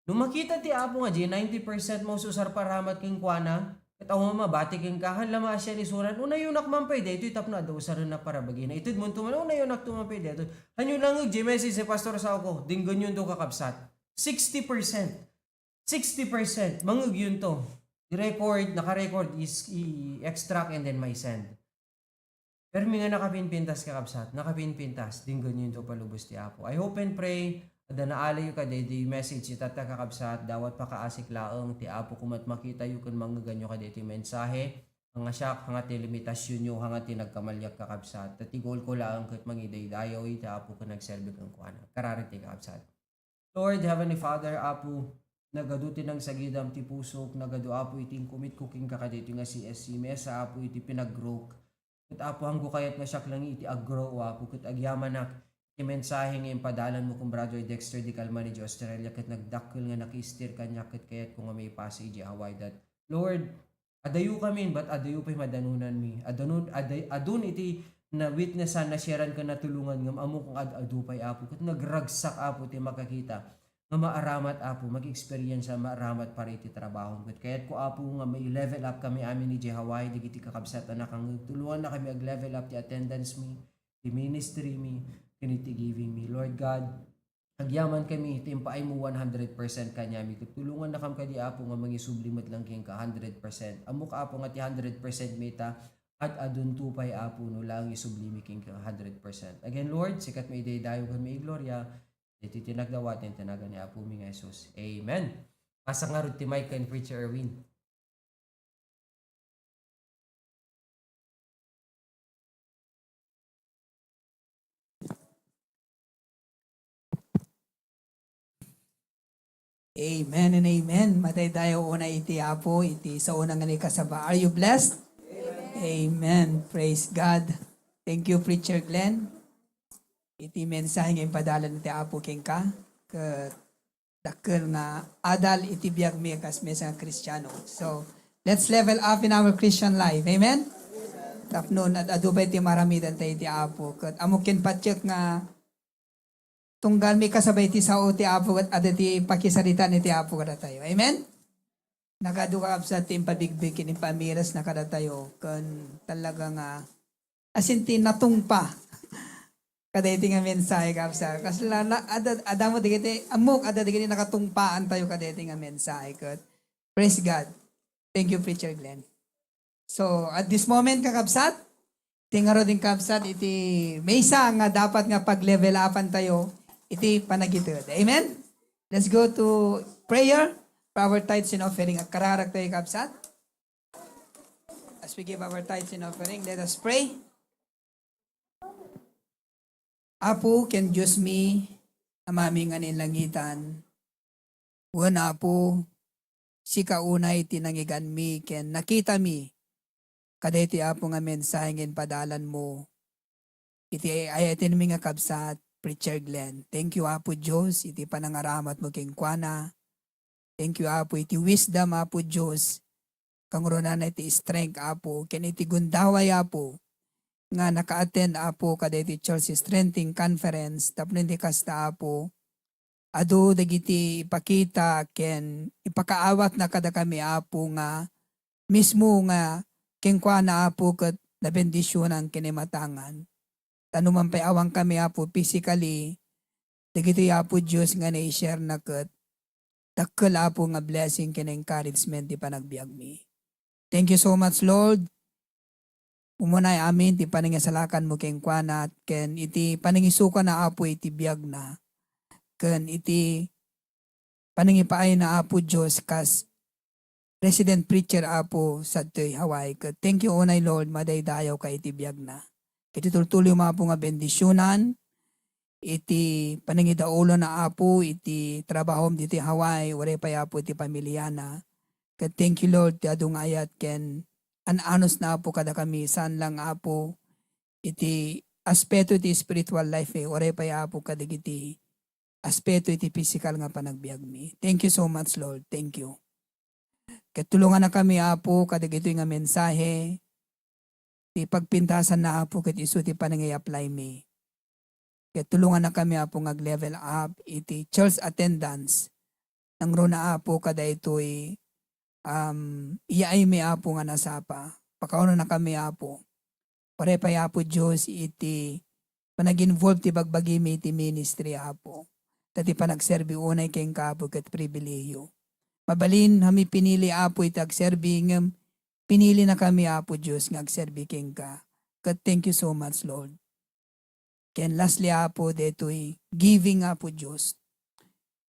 Nung makita ti apo nga 90% mo susar paramat king kuana, at awa mabati king kahan lama siya ni suran, una yung nakmampay dito, itap na daw saran na para bagina. Itid mo tuman, una yung naktumampay dito. Hanyo lang yung message si Pastor sa ako, dinggan yun to kakabsat. 60%. 60%. Mangug yun to. I-record, naka-record, i-extract and then may send. Pero may nga nakapinpintas kakabsat, nakapinpintas, dinggan yun to palubos ti apo. I hope and pray Ada naalay ka di message itata kakabsat dawat pakaasik laeng ti apo kumat makita yu kun mga ganyo ka ti mensahe hanga siya hanga ti limitasyon yu hanga ti nagkamalyak kakabsat tati goal ko laeng ket mangiday dayaw iti apo kun nagserbi kang kuana karari ti kakabsat. Lord Heavenly Father apo nagaduti ng sagidam ti pusok nagadu apo iting kumit cooking kakadito nga CSC mesa apo iti pinag-grow ket apo hanggo kayat nga siyak lang iti aggrow apo ket agyamanak mensahe nga padalan mo kung Brother Dexter di Calmani di Australia ket nagdakkel nga nakistir kanya ket kayat kung nga may passage Hawaii that Lord adayu kami but adayu pa'y madanunan mi adun iti na witnessan na sharean ka natulungan ngam amo kung adu pa'y apo ket nagragsak apo ti makakita nga maaramat apo mag-experience maaramat para iti trabaho ket kayat ko apo nga may level up kami amin ni Hawaii digiti kakabsat anak ang tulungan na kami ag level up ti attendance mi ti ministry mi kiniti giving me. Lord God, agyaman kami, timpaay mo 100% kanya. Mi tutulungan na kam kadi apo nga mga sublimat lang king ka 100%. Amok apo nga ti 100% mita at adun tupay apo no lang isublimi king ka 100%. Again Lord, sikat may day dayo kami gloria. Iti tinagdawatin tinaga ni apo mi nga Jesus. Amen. Pasa nga rin ti Mike and Preacher Erwin. Amen and amen. Matay tayo una iti apo, iti sa unang nga ni kasaba. Are you blessed? Amen. Praise God. Thank you, Preacher Glenn. Iti mensahe nga impadalan iti apo king ka. Dakkel nga adal iti biag mi kas mesa Kristiyano. So, let's level up in our Christian life. Amen? Tapnon at adubay ti maramidan tayo iti apo. Kat amukin patyek nga tunggal mi kasabay ti sao ti apo at adati pakisaritan iti apo kada tayo. Amen? Nakaduka sa ti pabigbig kini pamiras na kada tayo. Kan talaga nga asin ti natungpa. Kada iti nga mensahe kapsa. Kasi adamo digiti amok ada digiti nakatungpaan tayo kada iti nga mensahe kat. Praise God. Thank you, Preacher Glenn. So, at this moment kakabsat, tingaro din kapsat iti maysa nga dapat nga pag-level upan tayo iti panagitid. Amen? Let's go to prayer for our tithes and offering. At kararag tayo kapsat. As we give our tithes and offering, let us pray. Apo, can Diyos mi, amaming anilangitan. Wana po, si kaunay tinangigan mi, ken nakita mi, kada iti apo nga mensahe ngin padalan mo. Iti ayatin mi nga kabsat, Preacher Glenn. Thank you, Apo Diyos, iti panangaramat mo king kuana. Thank you, Apo, iti wisdom, Apo Diyos. Kanguruna na iti strength, Apo, ken iti gundaway, Apo, nga naka-attend apo kada iti Chelsea Strengthening Conference tapno hindi kasta apo adu dagiti ipakita ken ipakaawat na kada kami apo nga mismo nga kengkwa na apo ket nabendisyonan kinimatangan tanuman pay awang kami apo physically dagiti apo Dios nga na-share na ket dakkel apo nga blessing ken encouragement ti panagbiag mi. Thank you so much, Lord. Umunay amin ti paningisalakan mo ken kuana ken iti paningisukan na apo iti biag na ken iti paningipaay na apo Dios kas resident preacher apo sa Hawaii. Thank you unay Lord madaydayaw ka iti biag na. Iti tultuloy mo apo nga bendisyonan iti paningidaulo na apo iti trabaho diti Hawaii ore pa apo iti pamilya na. Thank you Lord ti adung ayat ken anos na apo kada kami saan lang apo iti aspeto iti spiritual life ore pa apo kadigiti aspeto iti physical nga panagbiag mi. Thank you so much Lord. Thank you. Katulungan na kami apo kadigiti nga mensahe ti pagpintasan na apo ket isu ti panangay-apply mi. Katulungan na kami apo ngag-level up iti church attendance nang rona apo kada itoy iyaay may apo nga nasapa. Pakauno na kami apo. Pare pa apo Diyos iti panag-involve ti bagbagi mi iti ministry apo. Tati panagserbi unay keng kapo ket pribileyo. Mabalin hami pinili apo iti agserbi ngem pinili na kami apo Diyos nga agserbi keng ka. Ket thank you so much Lord. Ken lastly apo detoy giving apo Diyos.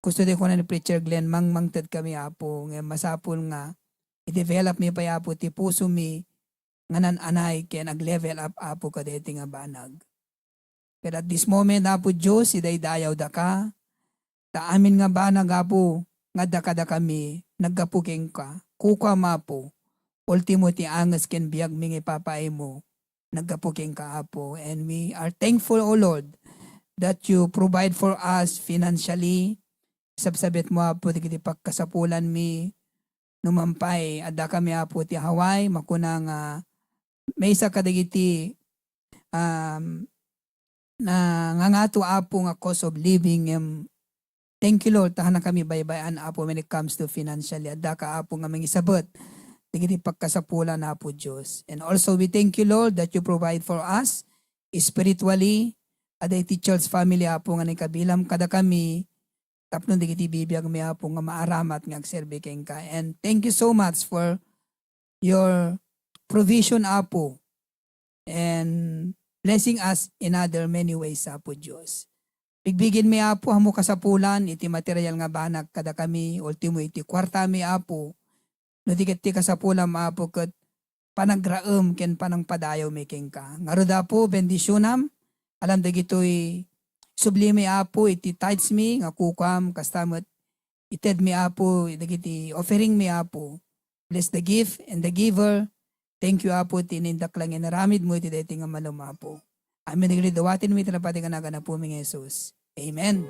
gusto din ko na ni Preacher Glenn, mangted kami apo, nga masapul nga, i-develop mi pa apo, ti puso mi, nga nananay, kaya nag-level up apo ka deti nga banag. Pero at this moment apo Diyos, iday dayaw da ka, ta amin nga banag apo, nga da kami, naggapuking ka, kuka mapo, ultimo ti angas ken biyag mingi papay mo, naggapuking ka apo. And we are thankful, O Lord, that you provide for us financially. Sabsabit mo apo, ti kiti pagkasapulan mi, numampay, adda kami apo ti Hawaii, makuna nga, may isa kadagiti, na nga apo nga cost of living, thank you Lord, tahanan kami baybayan apo when it comes to financially, adda ka apo nga mangisabot, digiti pagkasapulan apo Diyos. And also we thank you Lord that you provide for us spiritually, aday ti Charles family apo nga nikabilam kada kami, tapno digiti bibiyag mi apo nga maaramat nga agserbi keng ka. And thank you so much for your provision apo, and blessing us in other many ways apo Diyos. Bigbigin mi apo hamo kasapulan, iti material nga banag kada kami, ultimo iti kwarta mi apo, no digit ti kasapulan apo ket panagraem ken panangpadayaw mi ken ka. Ngarud apo bendisyonam, alam dagitoy sublime apo iti tithes mi nga kukam kastamot ited mi apo dagiti offering mi apo. Bless the gift and the giver. Thank you apo tinindak lang inaramid mo iti deti nga malum apo. Amin nagridawatin mi tinapati ka na po mi Jesus. Amen.